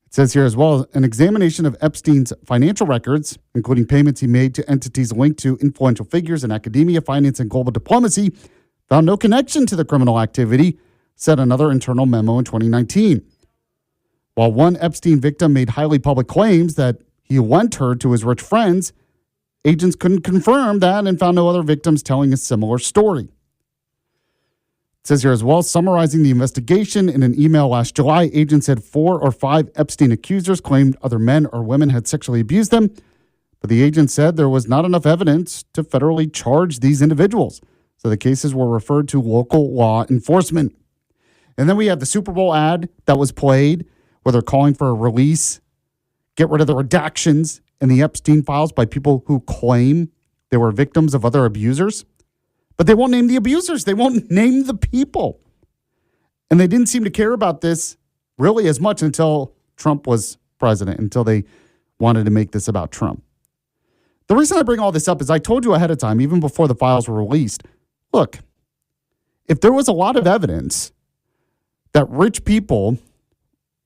It says here as well, an examination of Epstein's financial records, including payments he made to entities linked to influential figures in academia, finance, and global diplomacy, found no connection to the criminal activity, said another internal memo in 2019. While one Epstein victim made highly public claims that he lent her to his rich friends, agents couldn't confirm that and found no other victims telling a similar story. It says here as well, summarizing the investigation in an email last July, agents said 4 or 5 Epstein accusers claimed other men or women had sexually abused them, but the agent said there was not enough evidence to federally charge these individuals, so the cases were referred to local law enforcement. And then we have the Super Bowl ad that was played where they're calling for a release, get rid of the redactions in the Epstein files by people who claim they were victims of other abusers. But they won't name the abusers. They won't name the people. And they didn't seem to care about this really as much until Trump was president, until they wanted to make this about Trump. The reason I bring all this up is I told you ahead of time, even before the files were released, look, if there was a lot of evidence that rich people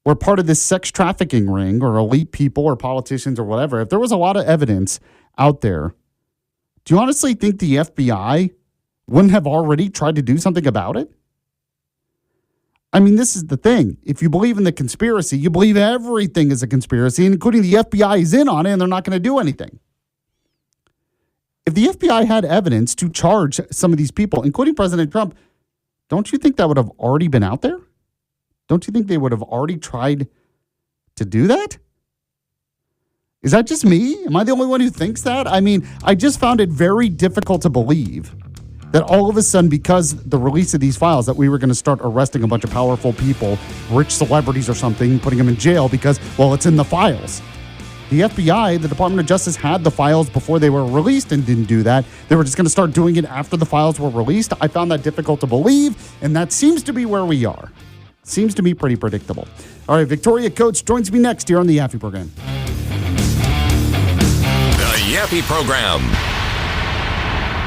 were part of this sex trafficking ring or elite people or politicians or whatever, if there was a lot of evidence out there, do you honestly think the FBI wouldn't have already tried to do something about it? I mean, this is the thing. If you believe in the conspiracy, you believe everything is a conspiracy, including the FBI is in on it and they're not going to do anything. If the FBI had evidence to charge some of these people, including President Trump, don't you think that would have already been out there? Don't you think they would have already tried to do that? Is that just me? Am I the only one who thinks that? I mean, I just found it very difficult to believe that all of a sudden, because the release of these files, that we were going to start arresting a bunch of powerful people, rich celebrities or something, putting them in jail because, well, it's in the files. The FBI, the Department of Justice, had the files before they were released and didn't do that. They were just going to start doing it after the files were released. I found that difficult to believe, and that seems to be where we are. Seems to be pretty predictable. All right, Victoria Coates joins me next here on the Yaffee program. The Yaffee program.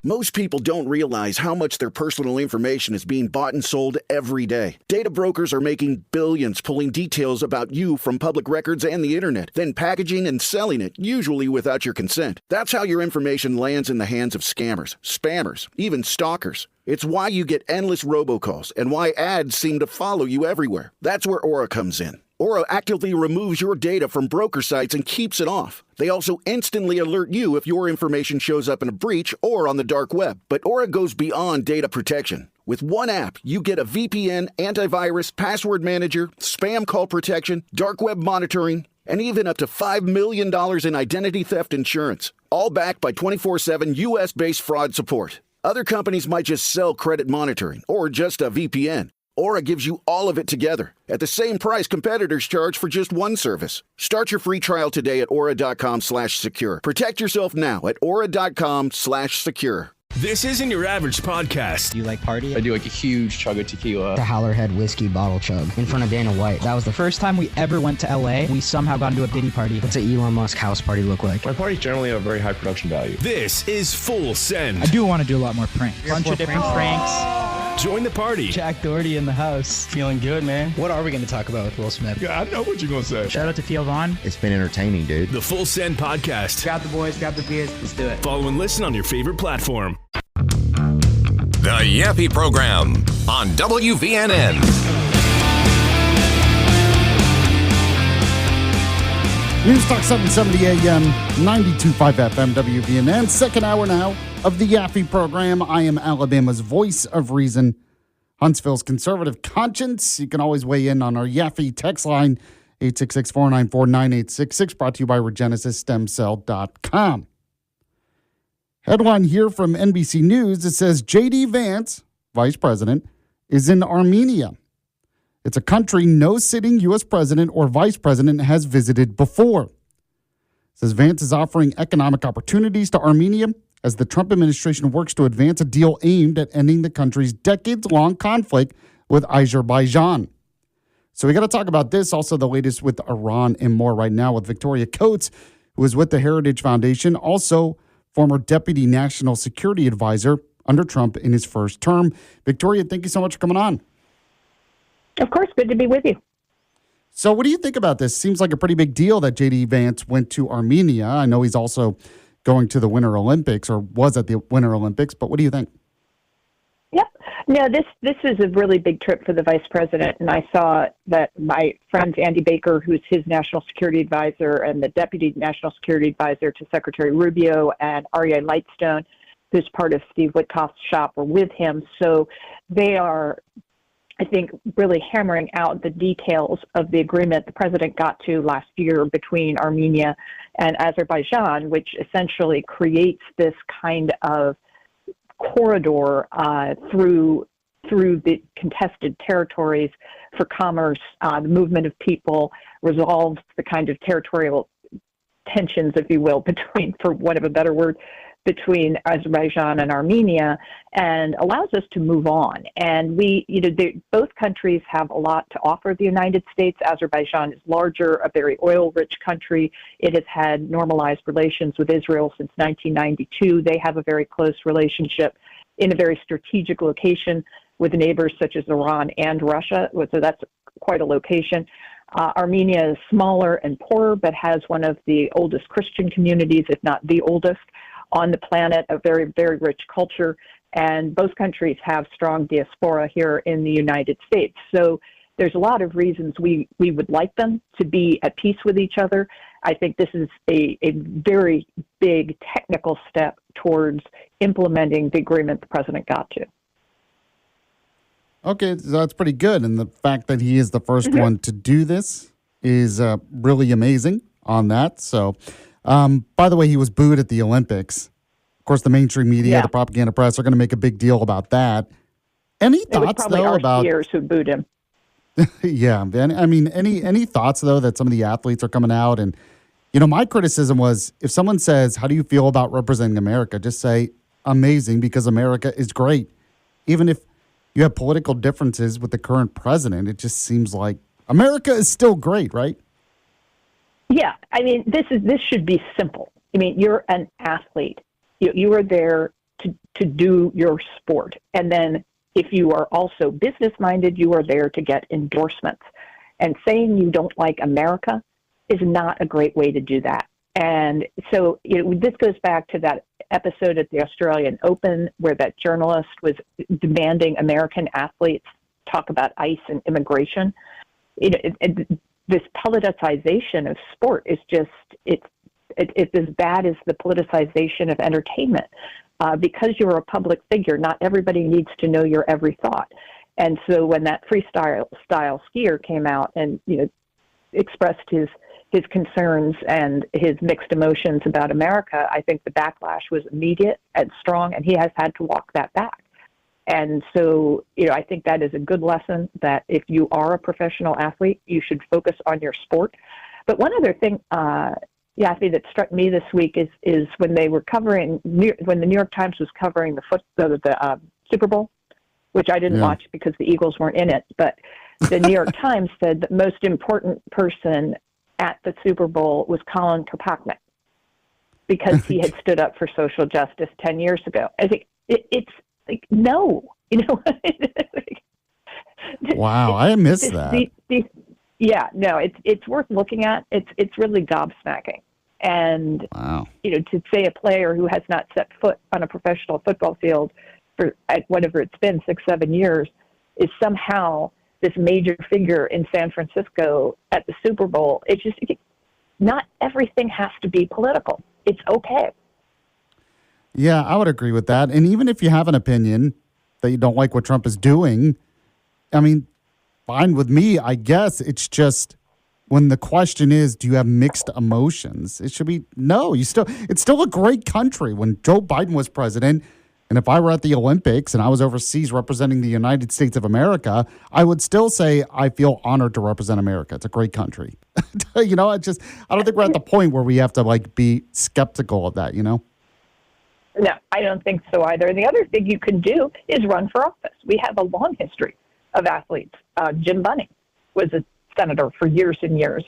Most people don't realize how much their personal information is being bought and sold every day. Data brokers are making billions pulling details about you from public records and the internet, then packaging and selling it, usually without your consent. That's how your information lands in the hands of scammers, spammers, even stalkers. It's why you get endless robocalls and why ads seem to follow you everywhere. That's where Aura comes in. Aura actively removes your data from broker sites and keeps it off. They also instantly alert you if your information shows up in a breach or on the dark web. But Aura goes beyond data protection. With one app, you get a VPN, antivirus, password manager, spam call protection, dark web monitoring, and even up to $5 million in identity theft insurance. All backed by 24/7 US-based fraud support. Other companies might just sell credit monitoring or just a VPN. Aura gives you all of it together at the same price competitors charge for just one service. Start your free trial today at aura.com/secure. Protect yourself now at aura.com/secure. This isn't your average podcast. Do you like party? I do like a huge chug of tequila. The Howlerhead whiskey bottle chug in front of Dana White. That was the first time we ever went to LA. We somehow got into a Diddy party. What's an Elon Musk house party look like? My parties generally have a very high production value. This is Full Send. I do want to do a lot more pranks. Bunch of different pranks. Join the party. Jack Doherty in the house. Feeling good, man. What are we going to talk about with Will Smith? Yeah, I know what you're going to say. Shout out to Theo Vaughn. It's been entertaining, dude. The Full Send podcast. Grab the boys, grab the beers, let's do it. Follow and listen on your favorite platform. The Yaffee program on WVNN. News Talk 770 AM, 92.5 FM, WVNN. Second hour now of the Yaffee program. I am Alabama's voice of reason. Huntsville's conservative conscience. You can always weigh in on our Yaffee text line, 866-494-9866, brought to you by RegenesisStemCell.com. Headline here from NBC News. It says J.D. Vance, vice president, is in Armenia. It's a country no sitting U.S. president or vice president has visited before. It says Vance is offering economic opportunities to Armenia as the Trump administration works to advance a deal aimed at ending the country's decades-long conflict with Azerbaijan. So we got to talk about this, also the latest with Iran and more right now with Victoria Coates, who is with the Heritage Foundation, also former Deputy National Security Advisor under Trump in his first term. Victoria, thank you so much for coming on. Of course, good to be with you. So what do you think about this? Seems like a pretty big deal that J.D. Vance went to Armenia. I know he's also going to the Winter Olympics or was at the Winter Olympics, but what do you think? Yep. No, this is a really big trip for the vice president, and I saw that my friends Andy Baker, who's his national security advisor, and the deputy national security advisor to Secretary Rubio, and Aryeh Lightstone, who's part of Steve Witkoff's shop, were with him. So they are, I think, really hammering out the details of the agreement the president got to last year between Armenia and Azerbaijan, which essentially creates this kind of corridor through the contested territories for commerce, the movement of people, resolves the kind of territorial tensions, if you will, between, for want of a better word, between Azerbaijan and Armenia, and allows us to move on. And both countries have a lot to offer the United States. Azerbaijan is larger, a very oil-rich country. It has had normalized relations with Israel since 1992. They have a very close relationship in a very strategic location with neighbors such as Iran and Russia. So that's quite a location. Armenia is smaller and poorer, but has one of the oldest Christian communities, if not the oldest, on the planet, a very, very rich culture, and both countries have strong diaspora here in the United States. So there's a lot of reasons we would like them to be at peace with each other. I think this is a very big technical step towards implementing the agreement the president got to. Okay, so that's pretty good. And the fact that he is the first one to do this is really amazing on that. So, by the way, he was booed at the Olympics. Of course, the mainstream media, the propaganda press are going to make a big deal about that. Any thoughts, though, about skiers who booed him? Yeah, I mean, any thoughts, though, that some of the athletes are coming out and, my criticism was if someone says, how do you feel about representing America? Just say, amazing, because America is great. Even if you have political differences with the current president, it just seems like America is still great, right? Yeah, I mean, this should be simple. I mean, you're an athlete. You are there to do your sport. And then if you are also business-minded, you are there to get endorsements. And saying you don't like America is not a great way to do that. And so this goes back to that episode at the Australian Open where that journalist was demanding American athletes talk about ICE and immigration. This politicization of sport is just, it's as bad as the politicization of entertainment. Because you're a public figure, not everybody needs to know your every thought. And so when that freestyle skier came out and expressed his concerns and his mixed emotions about America, I think the backlash was immediate and strong, and he has had to walk that back. And so, I think that is a good lesson that if you are a professional athlete, you should focus on your sport. But one other thing, Yaffee, that struck me this week is when they were when the New York Times was covering the Super Bowl, which I didn't watch because the Eagles weren't in it, but the New York Times said the most important person at the Super Bowl was Colin Kaepernick because he had stood up for social justice 10 years ago. I think it's like, no, Wow, I missed that. It's worth looking at. It's really gobsmacking. And, wow. To say a player who has not set foot on a professional football field for whatever it's been, 6-7 years, is somehow this major figure in San Francisco at the Super Bowl. It's just, not everything has to be political. It's okay. Yeah, I would agree with that. And even if you have an opinion that you don't like what Trump is doing, I mean, fine with me, I guess. It's just when the question is, do you have mixed emotions? It should be no. It's still a great country. When Joe Biden was president, and if I were at the Olympics and I was overseas representing the United States of America, I would still say I feel honored to represent America. It's a great country. I don't think we're at the point where we have to be skeptical of that, No, I don't think so either. And the other thing you can do is run for office. We have a long history of athletes. Jim Bunning was a senator for years and years,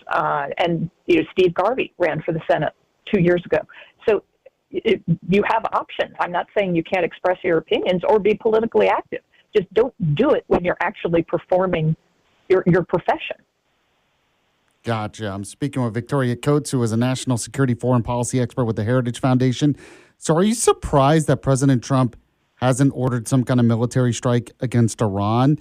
and Steve Garvey ran for the Senate 2 years ago. So you have options. I'm not saying you can't express your opinions or be politically active. Just don't do it when you're actually performing your profession. Gotcha. I'm speaking with Victoria Coates, who is a national security foreign policy expert with the Heritage Foundation. So are you surprised that President Trump hasn't ordered some kind of military strike against Iran?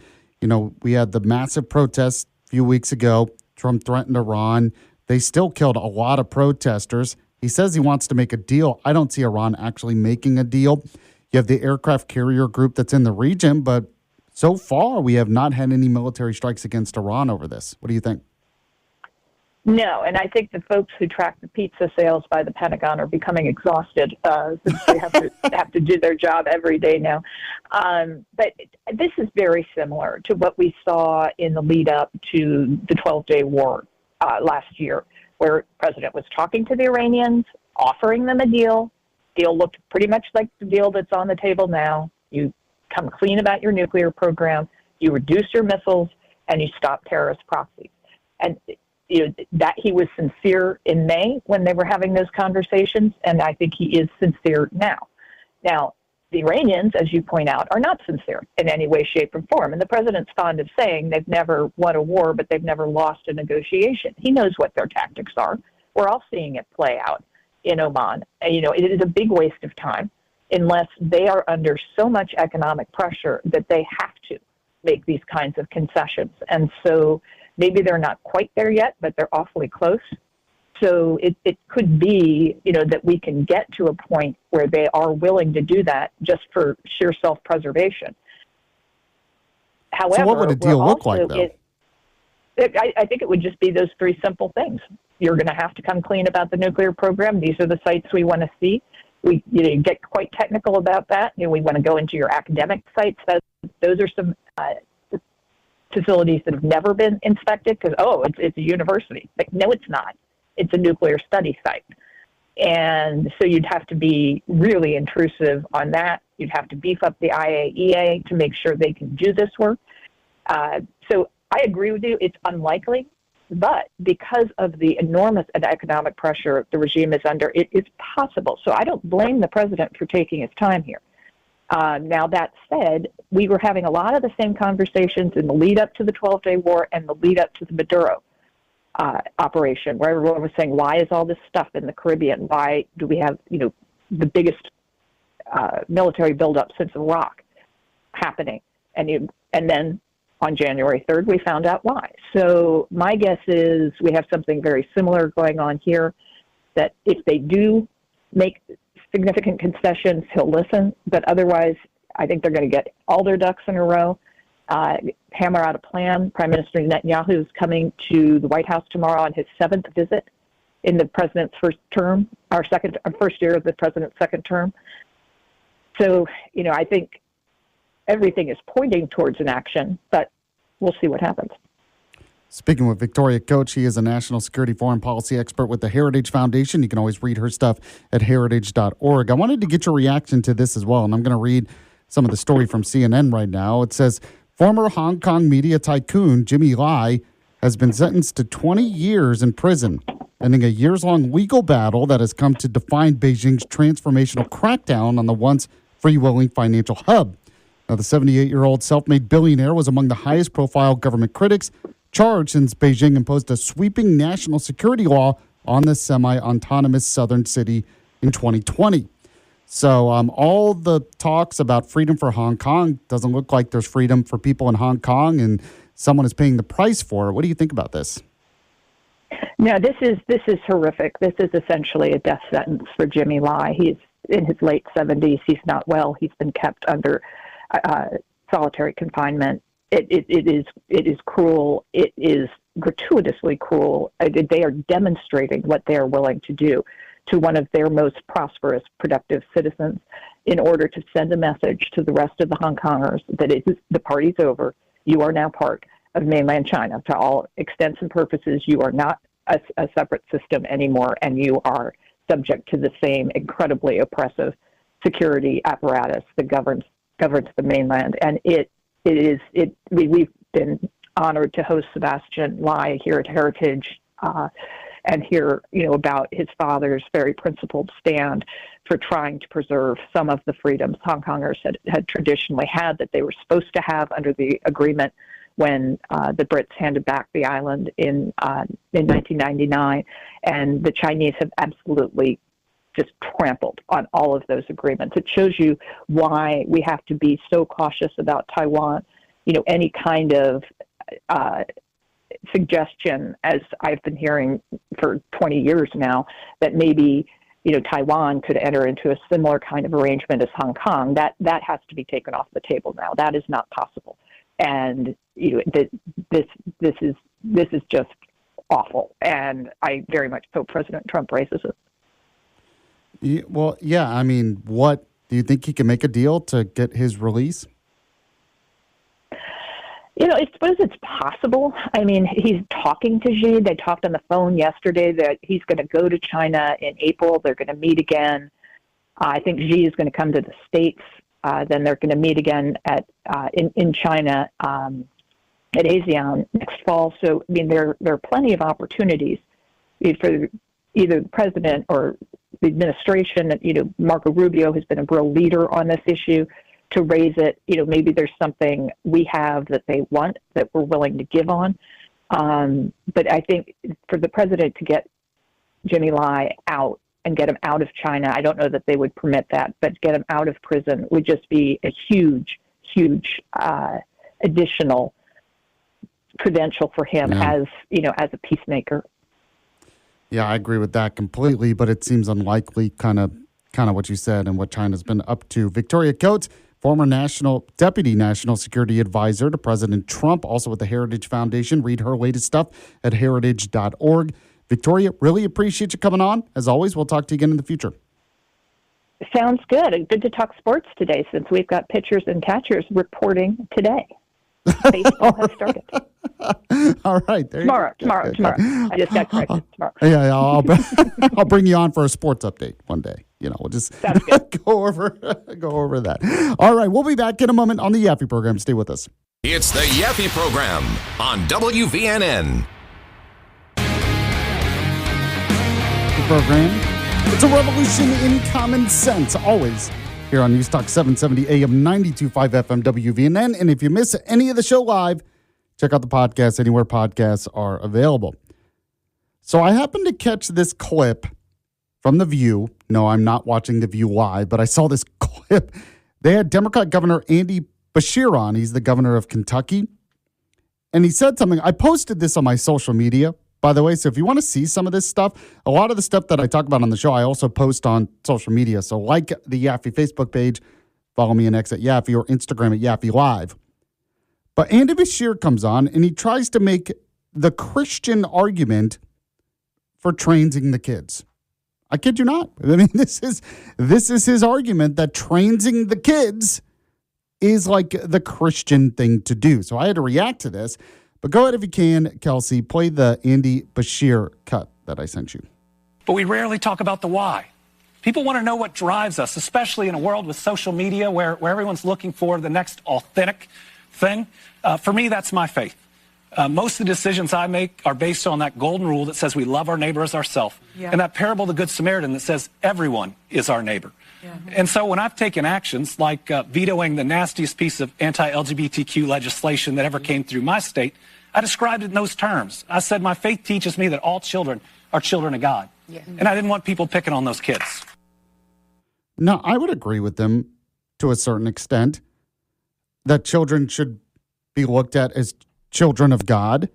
We had the massive protests a few weeks ago. Trump threatened Iran. They still killed a lot of protesters. He says he wants to make a deal. I don't see Iran actually making a deal. You have the aircraft carrier group that's in the region, but so far we have not had any military strikes against Iran over this. What do you think? No, and I think the folks who track the pizza sales by the Pentagon are becoming exhausted since they have to do their job every day now. But this is very similar to what we saw in the lead up to the 12-day war last year, where the president was talking to the Iranians, offering them a deal. Deal looked pretty much like the deal that's on the table now. You come clean about your nuclear program, you reduce your missiles, and you stop terrorist proxies. And that he was sincere in May when they were having those conversations, and I think he is sincere now. Now, the Iranians, as you point out, are not sincere in any way, shape, or form. And the president's fond of saying they've never won a war, but they've never lost a negotiation. He knows what their tactics are. We're all seeing it play out in Oman. It is a big waste of time unless they are under so much economic pressure that they have to make these kinds of concessions. And so maybe they're not quite there yet, but they're awfully close. So it could be, that we can get to a point where they are willing to do that just for sheer self-preservation. However, so what would a deal look like, though? I think it would just be those three simple things. You're going to have to come clean about the nuclear program. These are the sites we want to see. We get quite technical about that. We want to go into your academic sites. Those are some facilities that have never been inspected because, it's a university. No, it's not. It's a nuclear study site. And so you'd have to be really intrusive on that. You'd have to beef up the IAEA to make sure they can do this work. So I agree with you. It's unlikely. But because of the enormous economic pressure the regime is under, it is possible. So I don't blame the president for taking his time here. Now, that said, we were having a lot of the same conversations in the lead up to the 12-day war and the lead up to the Maduro operation, where everyone was saying, why is all this stuff in the Caribbean? Why do we have, the biggest military buildup since Iraq happening? And then on January 3rd, we found out why. So my guess is we have something very similar going on here, that if they do make significant concessions, he'll listen. But otherwise, I think they're going to get all their ducks in a row, hammer out a plan. Prime Minister Netanyahu is coming to the White House tomorrow on his 7th visit in the president's first term, first year of the president's second term. So, I think everything is pointing towards an action, but we'll see what happens. Speaking with Victoria Coates, she is a national security foreign policy expert with the Heritage Foundation. You can always read her stuff at heritage.org. I wanted to get your reaction to this as well, and I'm going to read some of the story from CNN right now. It says, former Hong Kong media tycoon Jimmy Lai has been sentenced to 20 years in prison, ending a years-long legal battle that has come to define Beijing's transformational crackdown on the once freewheeling financial hub. Now, the 78-year-old self-made billionaire was among the highest-profile government critics charged since Beijing imposed a sweeping national security law on the semi-autonomous southern city in 2020. So all the talks about freedom for Hong Kong doesn't look like there's freedom for people in Hong Kong, and someone is paying the price for it. What do you think about this? No, this is horrific. This is essentially a death sentence for Jimmy Lai. He's in his late 70s. He's not well. He's been kept under solitary confinement It is cruel. It is gratuitously cruel. They are demonstrating what they are willing to do to one of their most prosperous, productive citizens in order to send a message to the rest of the Hong Kongers that the party's over. You are now part of mainland China. To all extents and purposes, you are not a separate system anymore, and you are subject to the same incredibly oppressive security apparatus that governs the mainland. And we've been honored to host Sebastian Lai here at Heritage, and hear, about his father's very principled stand for trying to preserve some of the freedoms Hong Kongers had traditionally had, that they were supposed to have under the agreement when the Brits handed back the island in 1999. And the Chinese have absolutely just trampled on all of those agreements. It shows you why we have to be so cautious about Taiwan. Any kind of suggestion, as I've been hearing for 20 years now, that maybe Taiwan could enter into a similar kind of arrangement as Hong Kong, that has to be taken off the table now. That is not possible, and this is just awful. And I very much hope President Trump raises it. Well, yeah. I mean, what do you think he can make a deal to get his release? I suppose it's possible. I mean, he's talking to Xi. They talked on the phone yesterday that he's going to go to China in April. They're going to meet again. I think Xi is going to come to the States. Then they're going to meet again in China at ASEAN next fall. So, I mean, there are plenty of opportunities for either the president or the administration. Marco Rubio has been a real leader on this issue, to raise it. Maybe there's something we have that they want that we're willing to give on. But I think for the president to get Jimmy Lai out and get him out of China, I don't know that they would permit that, but get him out of prison would just be a huge additional credential for him as a peacemaker. Yeah, I agree with that completely, but it seems unlikely, kind of what you said and what China's been up to. Victoria Coates, former Deputy National Security Advisor to President Trump, also with the Heritage Foundation. Read her latest stuff at heritage.org. Victoria, really appreciate you coming on. As always, we'll talk to you again in the future. Sounds good. Good to talk sports today, since we've got pitchers and catchers reporting today. Baseball has started. All right. Tomorrow. I just got corrected. Tomorrow. Yeah, I'll bring you on for a sports update one day. We'll just go over that. All right, we'll be back in a moment on the Yaffee program. Stay with us. It's the Yaffee program on WVNN. The program. It's a revolution in common sense, always here on News Talk 770 AM 92.5 FM WVNN. And if you miss any of the show live, check out the podcast anywhere podcasts are available. So I happened to catch this clip from The View. No, I'm not watching The View live, but I saw this clip. They had Democrat Governor Andy Beshear on. He's the governor of Kentucky. And he said something. I posted this on my social media, by the way. So if you want to see some of this stuff, a lot of the stuff that I talk about on the show, I also post on social media. So like the Yaffee Facebook page, follow me on X at Yaffee, or Instagram at Yaffee Live. But Andy Beshear comes on and he tries to make the Christian argument for transing the kids. I kid you not. I mean, this is his argument, that transing the kids is like the Christian thing to do. So I had to react to this. But go ahead if you can, Kelsey, play the Andy Beshear cut that I sent you. But we rarely talk about the why. People want to know what drives us, especially in a world with social media where everyone's looking for the next authentic thing. For me, that's my faith. Most of the decisions I make are based on that golden rule that says we love our neighbor as ourselves, and that parable of the Good Samaritan that says everyone is our neighbor. Yeah. And so when I've taken actions like vetoing the nastiest piece of anti-LGBTQ legislation that ever came through my state, I described it in those terms. I said my faith teaches me that all children are children of God, and I didn't want people picking on those kids. No, I would agree with them to a certain extent that children should be looked at as children of God.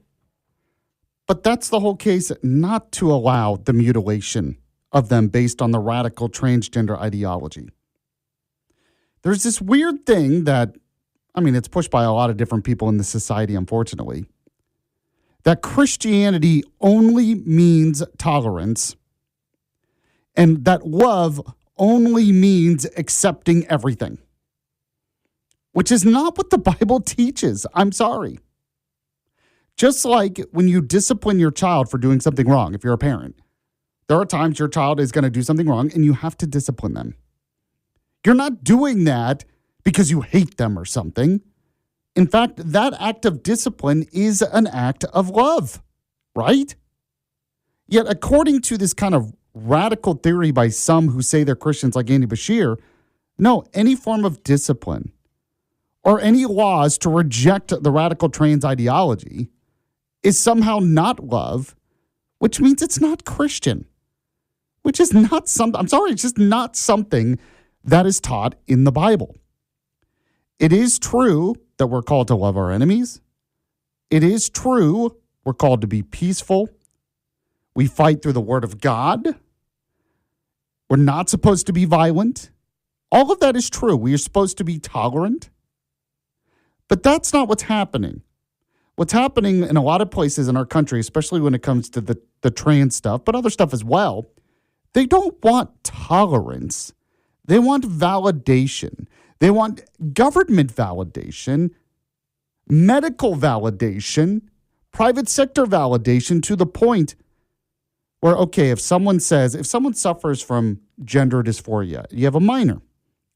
But that's the whole case, not to allow the mutilation of them based on the radical transgender ideology. There's this weird thing that I mean, it's pushed by a lot of different people in the society, unfortunately, that Christianity only means tolerance and that love only means accepting everything, which is not what the Bible teaches. I'm sorry. Just like when you discipline your child for doing something wrong, if you're a parent, there are times your child is going to do something wrong and you have to discipline them. You're not doing that because you hate them or something. In fact, that act of discipline is an act of love, right? Yet, according to this kind of radical theory by some who say they're Christians like Andy Bashir, no, any form of discipline or any laws to reject the radical trans ideology is somehow not love, which means it's not Christian, which is not something, I'm sorry, it's just not something that is taught in the Bible. It is true that we're called to love our enemies. It is true we're called to be peaceful. We fight through the word of God. We're not supposed to be violent. All of that is true. We are supposed to be tolerant. But that's not what's happening. What's happening in a lot of places in our country, especially when it comes to the trans stuff, but other stuff as well, they don't want tolerance. They want validation. They want government validation, medical validation, private sector validation to the point where, okay, if someone suffers from gender dysphoria, you have a minor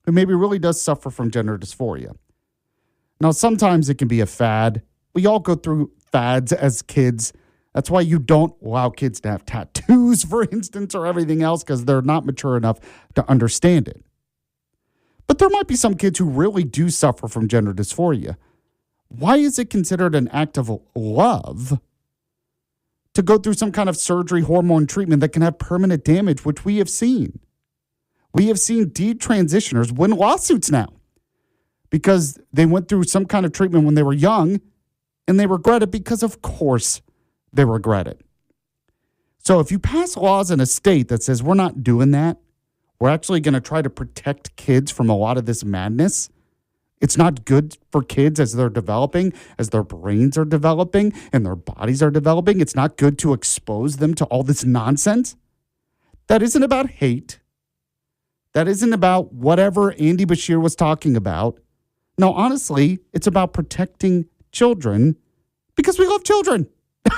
who maybe really does suffer from gender dysphoria. Now, sometimes it can be a fad. We all go through fads as kids. That's why you don't allow kids to have tattoos, for instance, or everything else, because they're not mature enough to understand it. But there might be some kids who really do suffer from gender dysphoria. Why is it considered an act of love to go through some kind of surgery, hormone treatment that can have permanent damage, which we have seen? We have seen detransitioners win lawsuits now because they went through some kind of treatment when they were young and they regret it because, of course, they regret it. So if you pass laws in a state that says we're not doing that, we're actually going to try to protect kids from a lot of this madness. It's not good for kids as they're developing, as their brains are developing and their bodies are developing. It's not good to expose them to all this nonsense. That isn't about hate. That isn't about whatever Andy Bashir was talking about. No, honestly, it's about protecting children because we love children.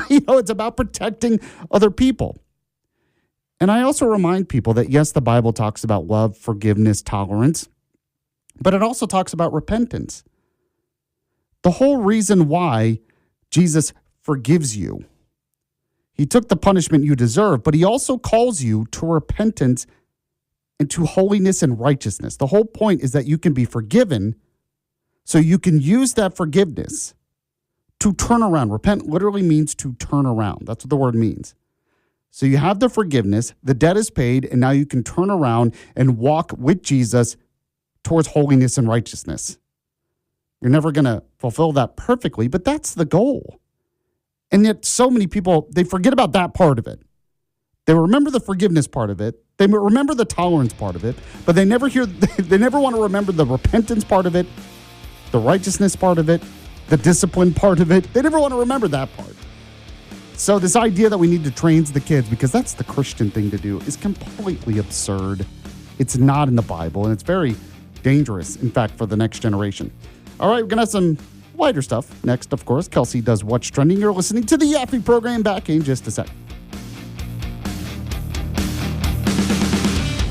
It's about protecting other people. And I also remind people that, yes, the Bible talks about love, forgiveness, tolerance, but it also talks about repentance. The whole reason why Jesus forgives you, he took the punishment you deserve, but he also calls you to repentance and to holiness and righteousness. The whole point is that you can be forgiven so you can use that forgiveness to turn around. Repent literally means to turn around. That's what the word means. So you have the forgiveness, the debt is paid, and now you can turn around and walk with Jesus towards holiness and righteousness. You're never going to fulfill that perfectly, but that's the goal. And yet so many people, they forget about that part of it. They remember the forgiveness part of it. They remember the tolerance part of it, but they never want to remember the repentance part of it, the righteousness part of it, the discipline part of it. They never want to remember that part. So this idea that we need to train the kids because that's the Christian thing to do is completely absurd. It's not in the Bible, and it's very dangerous, in fact, for the next generation. All right, we're going to have some lighter stuff. Next, of course, Kelsey does What's Trending. You're listening to the Yaffee program. Back in just a sec.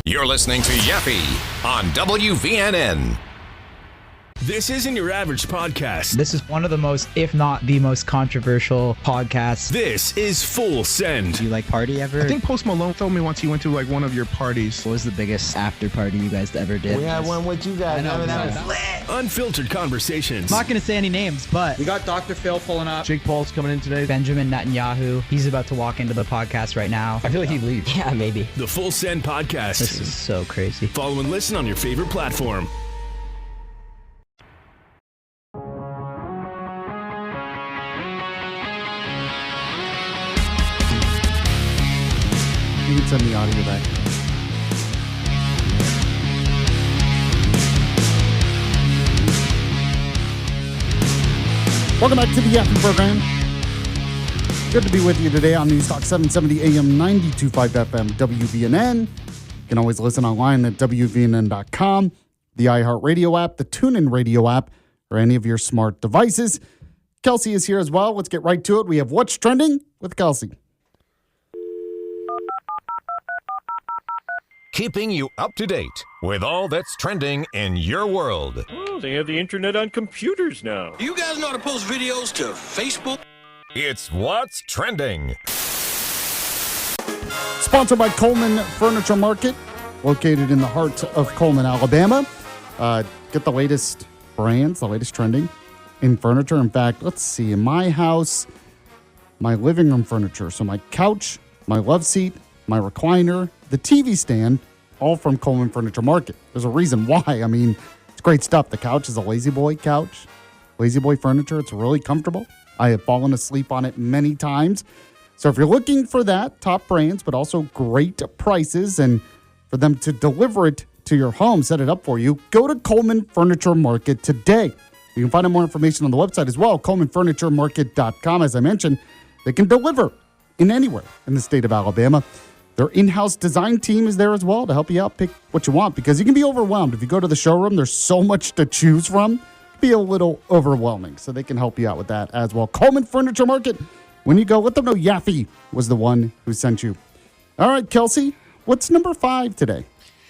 You're listening to Yaffee on WVNN. This isn't your average podcast. This is one of the most, if not the most controversial podcasts. This is Full Send. Do you like party ever? I think Post Malone told me once he went to like one of your parties. What was the biggest after party you guys ever did? We had one with you guys. I know, that was lit. Unfiltered conversations. I'm not going to say any names, but We got Dr. Phil pulling up. Jake Paul's coming in today. Benjamin Netanyahu, he's about to walk into the podcast right now. I feel like he'd leave. Yeah, maybe. The Full Send podcast. This is so crazy. Follow and listen on your favorite platform. You can send the audio back. Welcome back to the Yaffee program. Good to be with you today on News Talk 770 AM 92.5 FM WVNN. You can always listen online at WVNN.com, the iHeartRadio app, the TuneIn Radio app, or any of your smart devices. Kelsey is here as well. Let's get right to it. We have What's Trending with Kelsey. Keeping you up to date with all that's trending in your world. Oh, they have the internet on computers now. You guys know how to post videos to Facebook? It's What's Trending. Sponsored by Coleman Furniture Market, located in the heart of Coleman, Alabama. Get the latest brands, the latest trending in furniture. In fact, let's see, in my house, my living room furniture. So my couch, my love seat, my recliner, the TV stand, all from Coleman Furniture Market. There's a reason why. I mean, it's great stuff. The couch is a Lazy Boy couch. Lazy Boy furniture. It's really comfortable. I have fallen asleep on it many times. So if you're looking for that, top brands, but also great prices, and for them to deliver it to your home, set it up for you, go to Coleman Furniture Market today. You can find out more information on the website as well, ColemanFurnitureMarket.com. As I mentioned, they can deliver in anywhere in the state of Alabama. Their in-house design team is there as well to help you out, pick what you want, because you can be overwhelmed. If you go to the showroom, there's so much to choose from. It can be a little overwhelming, so they can help you out with that as well. Coleman Furniture Market. When you go, let them know Yaffee was the one who sent you. All right, Kelsey, what's number 5 today?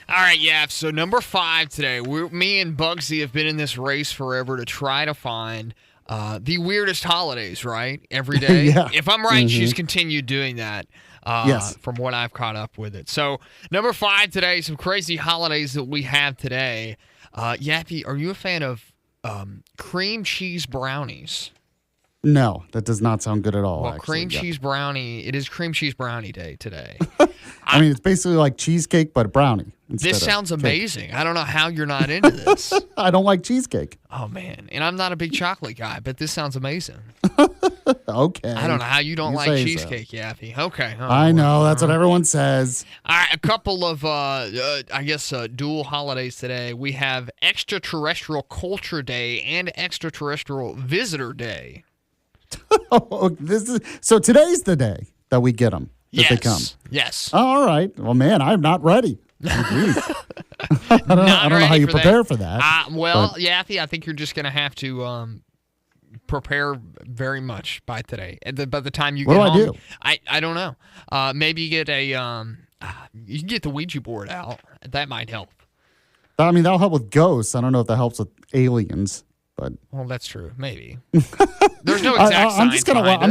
All right, Yaff. So number 5 today, me and Bugsy have been in this race forever to try to find the weirdest holidays, right? Every day. Yeah. If I'm right, she's continued doing that. Yes. From what I've caught up with it. So number 5 today, some crazy holidays that we have today. Yaffee, are you a fan of cream cheese brownies? No, that does not sound good at all. Well, actually. cream cheese brownie. It is cream cheese brownie day today. I mean, it's basically like cheesecake, but a brownie. This sounds amazing. I don't know how you're not into this. I don't like cheesecake. Oh, man. And I'm not a big chocolate guy, but this sounds amazing. Okay. I don't know how you don't like cheesecake, so. Yaffee. Okay. Oh, I know. That's what everyone says. All right. A couple of, dual holidays today. We have Extraterrestrial Culture Day and Extraterrestrial Visitor Day. So today's the day that we get them. That they come. Yes. All right. Well, man, I'm not ready. I don't know how you prepare for that. Yaffee, I think you're just going to have to prepare very much by today. By the time you get home. What do I do? I don't know. Maybe you get you can get the Ouija board out. That might help. I mean, that'll help with ghosts. I don't know if that helps with aliens. But well, that's true. Maybe there's no exact science I'm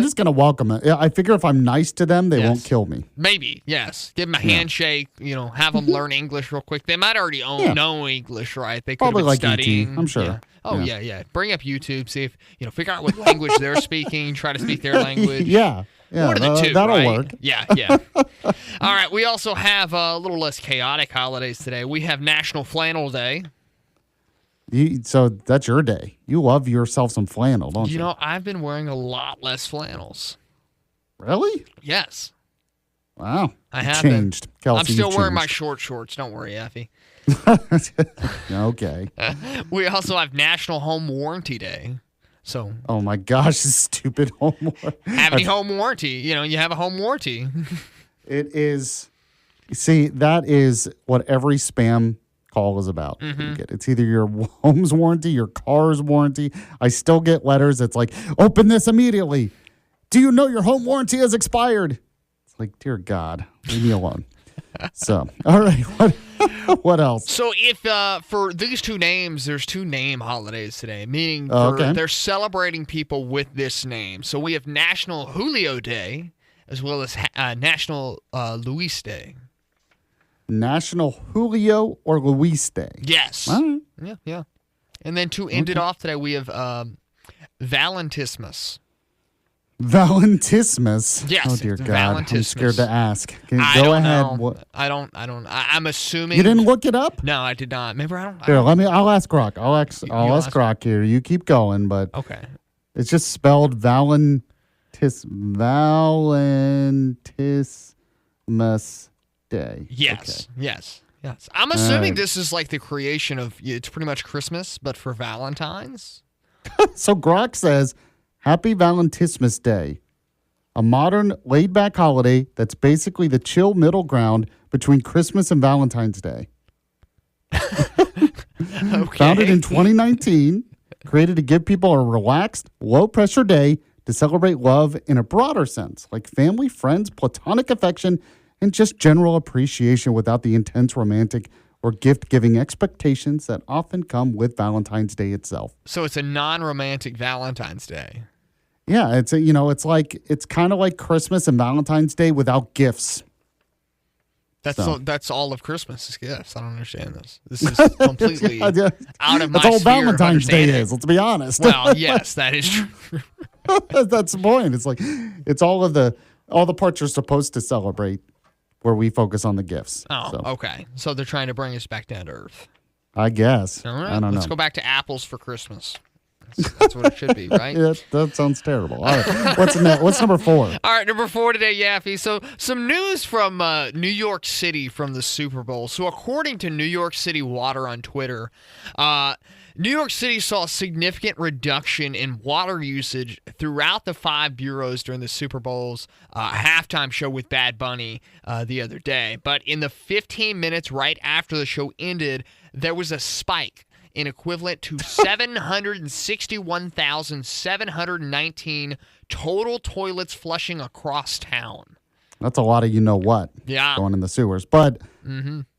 just gonna welcome it. I figure if I'm nice to them, they won't kill me. Maybe yes. Give them a handshake. Have them learn English real quick. They might already know English, right? They could probably have been like studying. ET, I'm sure. Yeah. Oh yeah. Bring up YouTube. See if figure out what language they're speaking. Try to speak their language. Yeah. One of the two. That'll right? work. Yeah. All right. We also have a little less chaotic holidays today. We have National Flannel Day. So that's your day. You love yourself some flannel, don't you? You know, I've been wearing a lot less flannels. Really? Yes. Wow. I have changed. Kelsey, I'm still wearing changed. my short shorts. Don't worry, Yaffee. Okay. We also have National Home Warranty Day. So. Oh my gosh, stupid home warranty. Have any home warranty? You have a home warranty. It is. See, that is what every spam call is about. Mm-hmm. It's either your home's warranty, your car's warranty. I still get letters that's like, open this immediately. Do you know your home warranty has expired? It's like, dear God, leave me alone. So, all right, what else? So if for these two names, there's 2 name holidays today, meaning they're celebrating people with this name. So we have National Julio Day as well as National Luis Day. National Julio or Luis Day. Yes. All right. Yeah. And then to end it off today, we have Valentismus. Valentismus? Yes. Oh, dear God. Valentismus. I'm scared to ask. Go ahead. What? I don't. I'm assuming. You didn't look it up? No, I did not. Remember, Here, I'll ask Grok. I'll ask Grok here. You keep going, but. Okay. It's just spelled Valentismus Day. Yes. Okay. Yes. I'm assuming this is like the creation of, it's pretty much Christmas, but for Valentine's. So Grok says, Happy Valentismus Day, a modern, laid-back holiday that's basically the chill middle ground between Christmas and Valentine's Day. Founded in 2019, created to give people a relaxed, low-pressure day to celebrate love in a broader sense, like family, friends, platonic affection, and just general appreciation without the intense romantic or gift-giving expectations that often come with Valentine's Day itself. So it's a non-romantic Valentine's Day. Yeah, it's kind of like Christmas and Valentine's Day without gifts. That's all of Christmas is gifts. I don't understand this. This is completely out of my That's all sphere Valentine's of Day understanding. is, let's be honest. Well, yes, that is true. That's the point. It's like it's all the parts you're supposed to celebrate where we focus on the gifts. Oh, okay. So they're trying to bring us back down to earth. I guess. All right. I don't know. Let's go back to apples for Christmas. That's what it should be, right? Yeah, that sounds terrible. All right. What's next? What's number 4? All right, number 4 today, Yaffee. So some news from New York City from the Super Bowl. So according to New York City Water on Twitter, New York City saw a significant reduction in water usage throughout the 5 boroughs during the Super Bowl's halftime show with Bad Bunny the other day. But in the 15 minutes right after the show ended, there was a spike in equivalent to 761,719 total toilets flushing across town. That's a lot of going in the sewers. But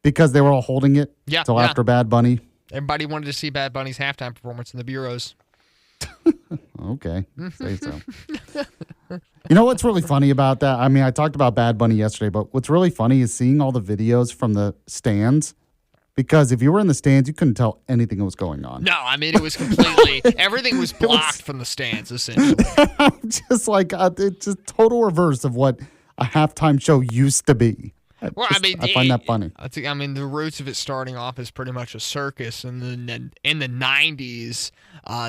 because they were all holding it till after Bad Bunny. Everybody wanted to see Bad Bunny's halftime performance in the bureaus. Okay, say so. You know what's really funny about that? I mean, I talked about Bad Bunny yesterday, but what's really funny is seeing all the videos from the stands. Because if you were in the stands, you couldn't tell anything that was going on. No, I mean, it was completely, everything was blocked from the stands, essentially. Just like, it's just total reverse of what a halftime show used to be. I find that funny. I mean, the roots of it starting off as pretty much a circus, and then in the 90s,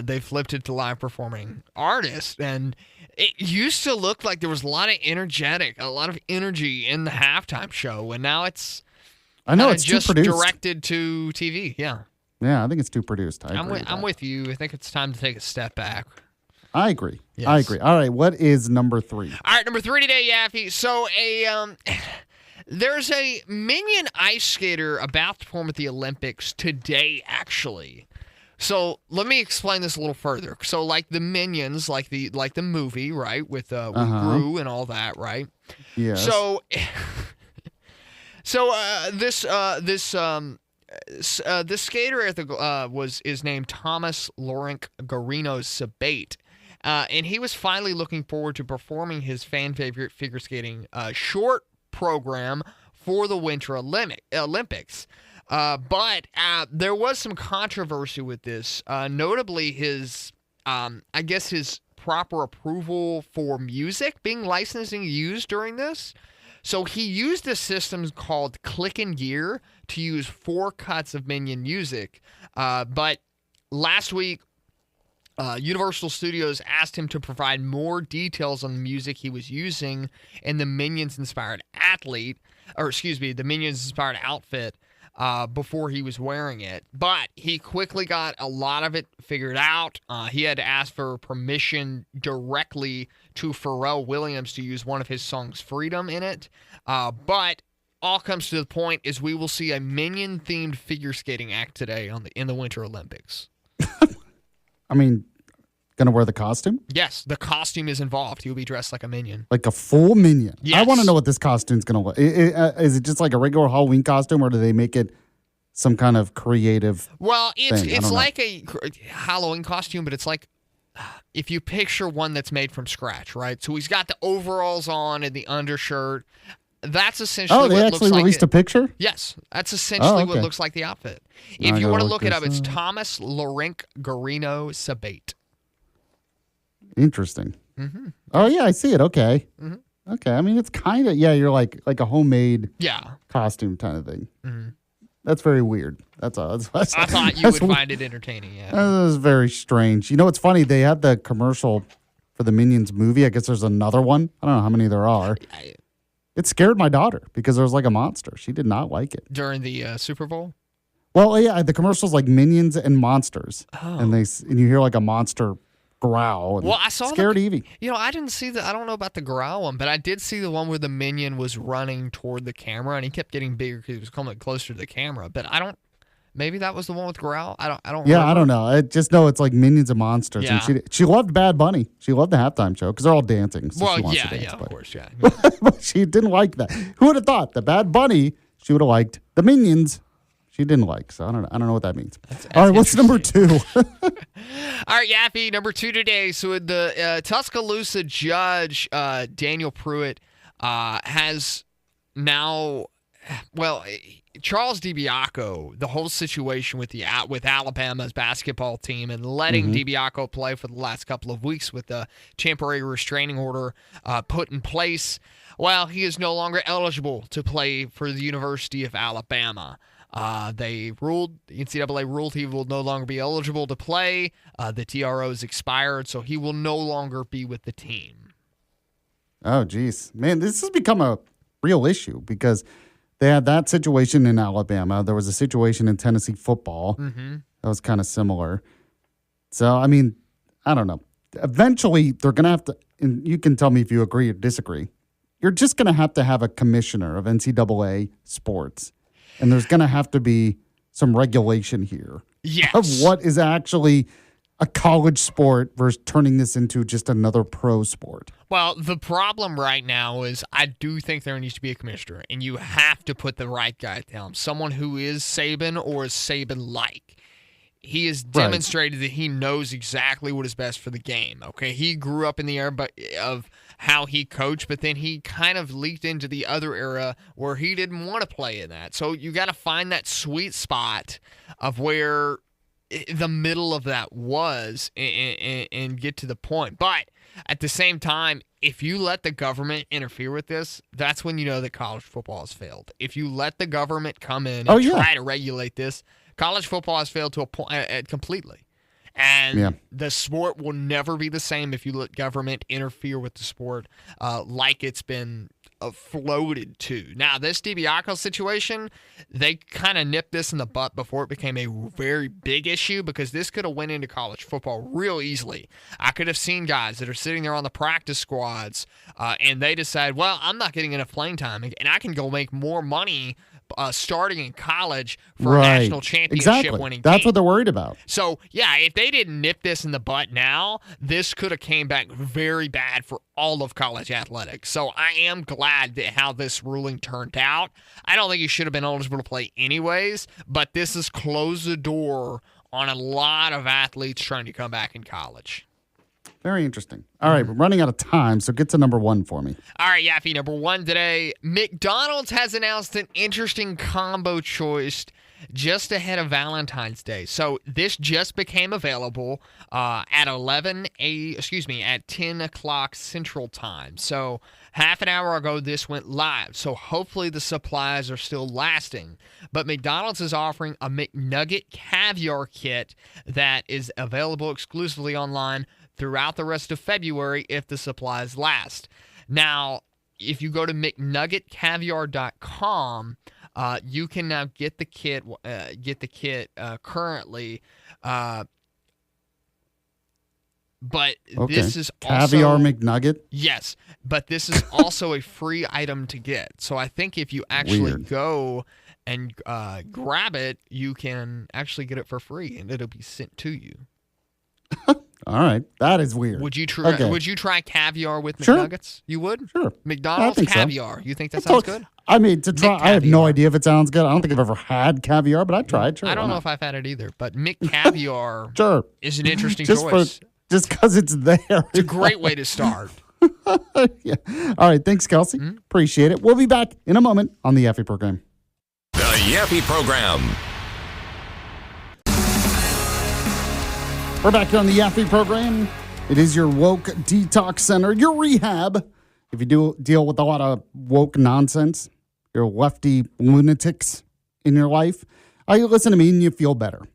they flipped it to live performing artists, and it used to look like there was a lot of energy in the halftime show, and now it's just too directed to TV. Yeah, I think it's too produced. I'm with you. I think it's time to take a step back. I agree. Yes. I agree. All right, what is number 3? All right, number 3 today, Yaffee. So there's a Minion ice skater about to perform at the Olympics today, actually. So let me explain this a little further. So like the Minions, like the movie, right, with Gru and all that, right? Yeah. So this skater is named Thomas Laurent Garino Sabate, and he was finally looking forward to performing his fan favorite figure skating short program for the Winter Olympics. But there was some controversy with this, notably his proper approval for music being licensed and used during this. So he used a system called Click and Gear to use 4 cuts of Minion music. But last week, Universal Studios asked him to provide more details on the music he was using in the Minions-inspired outfit before he was wearing it. But he quickly got a lot of it figured out. He had to ask for permission directly to Pharrell Williams to use one of his songs, Freedom, in it. But all comes to the point is we will see a Minion-themed figure skating act today in the Winter Olympics. I mean, gonna wear the costume? Yes, the costume is involved. He'll be dressed like a Minion. Like a full Minion? Yes. I want to know what this costume's gonna look. Is it just like a regular Halloween costume, or do they make it some kind of creative Well, it's thing? like a Halloween costume, but it's like if you picture one that's made from scratch, right? So he's got the overalls on and the undershirt. That's essentially what it looks like. Oh, they actually released a picture? Yes. That's essentially what looks like the outfit. If you want to look it up, it's up. Thomas Laurent Garino Sabate. Interesting. Mm-hmm. Oh, yeah, I see it. Okay. Mm-hmm. Okay. I mean, it's kind of, you're like a homemade costume kind of thing. Mm-hmm. That's very weird. That's all. I thought you would find it entertaining, yeah. That was very strange. You know, it's funny. They had the commercial for the Minions movie. I guess there's another one. I don't know how many there are. It scared my daughter because there was like a monster. She did not like it. During the Super Bowl? Well, yeah, the commercial's like Minions and monsters. Oh. And you hear like a monster growl. And well, I saw scared Evie. I didn't see I don't know about the growl one, but I did see the one where the minion was running toward the camera and he kept getting bigger because he was coming closer to the camera. But maybe that was the one with growl. I don't. Yeah, remember. I don't know. I just know it's like Minions and Monsters. Yeah. And she loved Bad Bunny. She loved the halftime show because they're all dancing. So Well, she wants yeah, to dance, of course, yeah. but she didn't like that. Who would have thought the Bad Bunny she would have liked? The Minions she didn't like. So I don't know what that means. That's all right, what's number 2? All right, Yaffee, number 2 today. So the Tuscaloosa judge, Daniel Pruitt, has now, Charles DiBiaco, the whole situation with Alabama's basketball team and letting DiBiaco play for the last couple of weeks with the temporary restraining order put in place, he is no longer eligible to play for the University of Alabama. The NCAA ruled he will no longer be eligible to play. The TRO is expired, so he will no longer be with the team. Oh, geez. Man, this has become a real issue because they had that situation in Alabama. There was a situation in Tennessee football that was kind of similar. So, I mean, I don't know. Eventually, they're going to have to, and you can tell me if you agree or disagree, you're just going to have a commissioner of NCAA sports. And there's going to have to be some regulation here of what is actually a college sport versus turning this into just another pro sport. Well, the problem right now is I do think there needs to be a commissioner, and you have to put the right guy down, someone who is Saban or is Saban-like. He has demonstrated that he knows exactly what is best for the game. Okay, he grew up in the era of how he coached, but then he kind of leaked into the other era where he didn't want to play in that. So you got to find that sweet spot of where the middle of that was and get to the point. But at the same time, if you let the government interfere with this, that's when you know that college football has failed. If you let the government come in and try to regulate this, college football has failed to a point completely. And the sport will never be the same if you let government interfere with the sport like it's been floated to. Now, this DiBiaco situation, they kind of nipped this in the butt before it became a very big issue because this could have went into college football real easily. I could have seen guys that are sitting there on the practice squads and they decide, I'm not getting enough playing time and I can go make more money starting in college for a national championship winning team. That's what they're worried about. So, if they didn't nip this in the butt now, this could have came back very bad for all of college athletics. So I am glad that how this ruling turned out. I don't think he should have been eligible to play anyways, but this has closed the door on a lot of athletes trying to come back in college. Very interesting. All right, we're running out of time, so get to number 1 for me. All right, Yaffee, number 1 today. McDonald's has announced an interesting combo choice just ahead of Valentine's Day. So this just became available at 10 o'clock Central Time. So half an hour ago, this went live. So hopefully the supplies are still lasting. But McDonald's is offering a McNugget caviar kit that is available exclusively online throughout the rest of February if the supplies last. Now, if you go to McNuggetCaviar.com, you can now get the kit. Currently, but this is caviar also, McNugget. Yes, but this is also a free item to get. So I think if you actually go and grab it, you can actually get it for free, and it'll be sent to you. All right, that is weird. Would you try? Okay. Would you try caviar with Sure. McNuggets? You would. Sure. McDonald's I think caviar. So. You think that sounds good? I mean, to try. I have no idea if it sounds good. I don't think I've ever had caviar, but I tried. Sure. I don't know if I've had it either, but McCaviar sure. is an interesting just choice. Just because it's there. It's a great way to start. Yeah. All right. Thanks, Kelsey. Appreciate it. We'll be back in a moment on the Yaffee program. The Yaffee program. We're back here on the Yaffee program. It is your woke detox center, your rehab. If you do deal with a lot of woke nonsense, your lefty lunatics in your life, you listen to me and you feel better.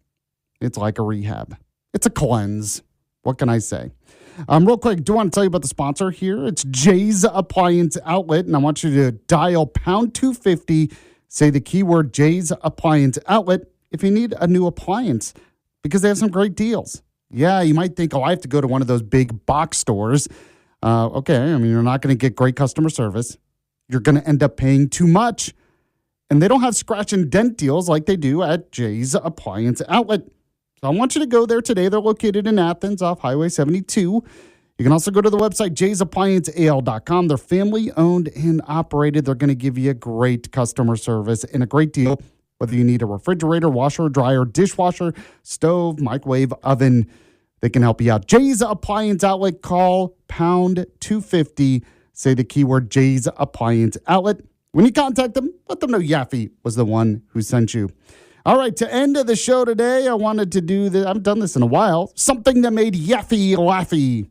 It's like a rehab. It's a cleanse. What can I say? Real quick, do want to tell you about the sponsor here. It's Jay's Appliance Outlet, and I want you to dial pound 250, say the keyword Jay's Appliance Outlet if you need a new appliance, because they have some great deals. Yeah, you might think, I have to go to one of those big box stores. Okay, I mean, you're not going to get great customer service. You're going to end up paying too much. And they don't have scratch and dent deals like they do at Jay's Appliance Outlet. So I want you to go there today. They're located in Athens off Highway 72. You can also go to the website, jaysapplianceal.com. They're family-owned and operated. They're going to give you a great customer service and a great deal, whether you need a refrigerator, washer, dryer, dishwasher, stove, microwave, oven. They can help you out. Jay's Appliance Outlet. Call pound 250. Say the keyword Jay's Appliance Outlet. When you contact them, let them know Yaffee was the one who sent you. All right, to end of the show today, I wanted to do this. I haven't done this in a while. Something that made Yaffee laughy.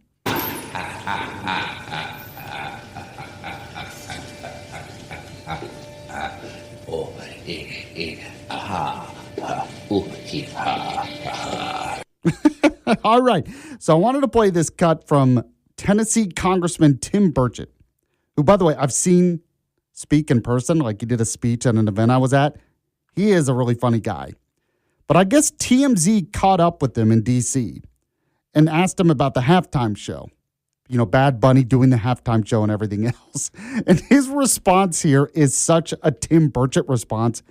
All right, so I wanted to play this cut from Tennessee Congressman Tim Burchett, who, by the way, I've seen speak in person, like he did a speech at an event I was at. He is a really funny guy. But I guess TMZ caught up with him in D.C. and asked him about the halftime show. You know, Bad Bunny doing the halftime show and everything else. And his response here is such a Tim Burchett response,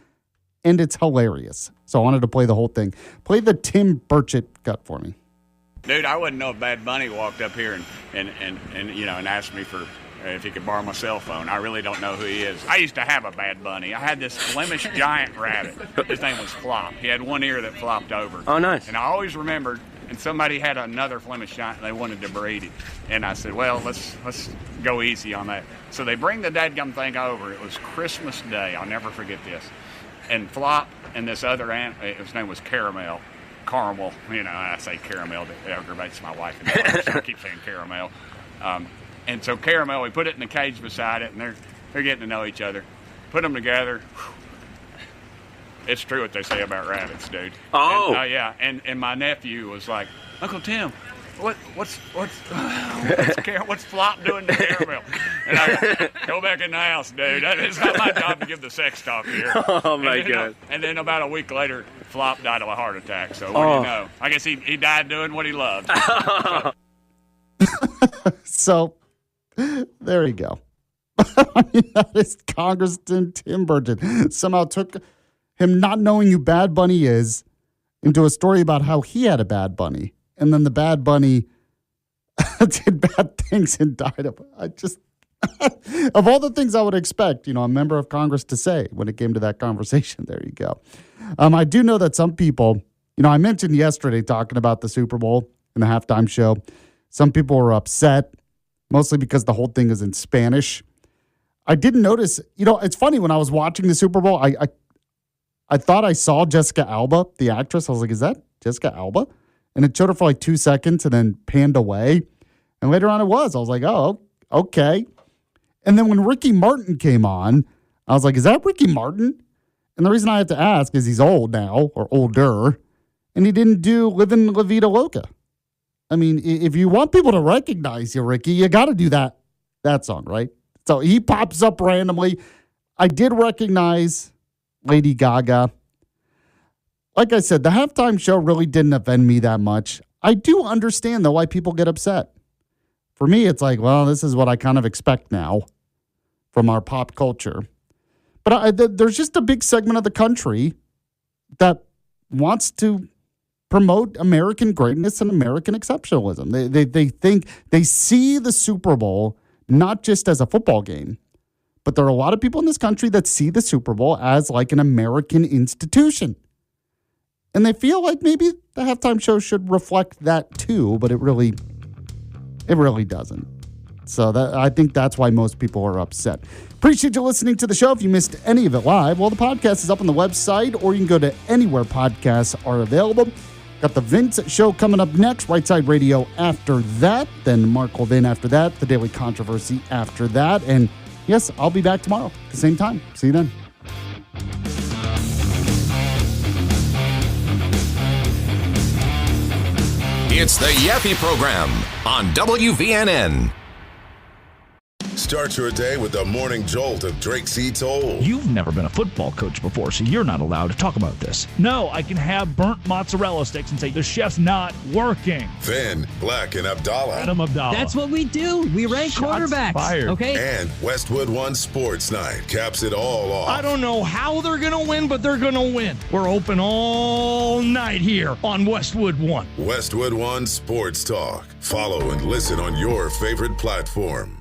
and it's hilarious. So I wanted to play the whole thing. Play the Tim Burchett cut for me. Dude, I wouldn't know if Bad Bunny walked up here and asked me for if he could borrow my cell phone. I really don't know who he is. I used to have a Bad Bunny. I had this Flemish giant rabbit. His name was Flop. He had one ear that flopped over. Oh, nice. And I always remembered, and somebody had another Flemish giant, and they wanted to breed it. And I said, well, let's go easy on that. So they bring the dadgum thing over. It was Christmas Day. I'll never forget this. And Flop and this other his name was Caramel. I say Caramel, that aggravates my wife and daughter, so I keep saying Caramel. And so Caramel, we put it in the cage beside it, and they're getting to know each other. Put them together. It's true what they say about rabbits, dude. Oh. And, yeah. And my nephew was like, Uncle Tim, what's Flop doing to Caramel? And I go back in the house, dude. It's not my job to give the sex talk here. Oh my God. And then about a week later, Flop died of a heart attack. So what do you know? I guess he died doing what he loved. So there you go. I mean, that is Congressman Tim Burchett. Somehow took him not knowing who Bad Bunny is into a story about how he had a Bad Bunny. And then the Bad Bunny did bad things and died of. Of all the things I would expect, a member of Congress to say when it came to that conversation, there you go. I do know that some people, I mentioned yesterday talking about the Super Bowl and the halftime show. Some people were upset, mostly because the whole thing is in Spanish. I didn't notice, it's funny, when I was watching the Super Bowl, I thought I saw Jessica Alba, the actress. I was like, is that Jessica Alba? And it showed her for like 2 seconds and then panned away. And later on it was. I was like, oh, okay. And then when Ricky Martin came on, I was like, is that Ricky Martin? And the reason I have to ask is he's old now, or older, and he didn't do Livin' La Vida Loca. I mean, if you want people to recognize you, Ricky, you got to do that song, right? So he pops up randomly. I did recognize Lady Gaga. Like I said, the halftime show really didn't offend me that much. I do understand, though, why people get upset. For me, it's like, well, this is what I kind of expect now from our pop culture. But there's just a big segment of the country that wants to promote American greatness and American exceptionalism. They think they see the Super Bowl not just as a football game, but there are a lot of people in this country that see the Super Bowl as like an American institution. And they feel like maybe the halftime show should reflect that too, but it really doesn't. So I think that's why most people are upset. Appreciate you listening to the show. If you missed any of it live, well, the podcast is up on the website, or you can go to anywhere podcasts are available. Got the Vince Show coming up next, Right Side Radio after that, then Mark Levin after that, the Daily Controversy after that. And yes, I'll be back tomorrow at the same time. See you then. It's the Yaffee Program on WVNN. Start your day with the morning jolt of Drake C. Toll. You've never been a football coach before, so you're not allowed to talk about this. No, I can have burnt mozzarella sticks and say the chef's not working. Then Black and Abdallah. Adam Abdallah. That's what we do. We rank quarterbacks. Fired. Okay. And Westwood One Sports Night caps it all off. I don't know how they're going to win, but they're going to win. We're open all night here on Westwood One. Westwood One Sports Talk. Follow and listen on your favorite platform.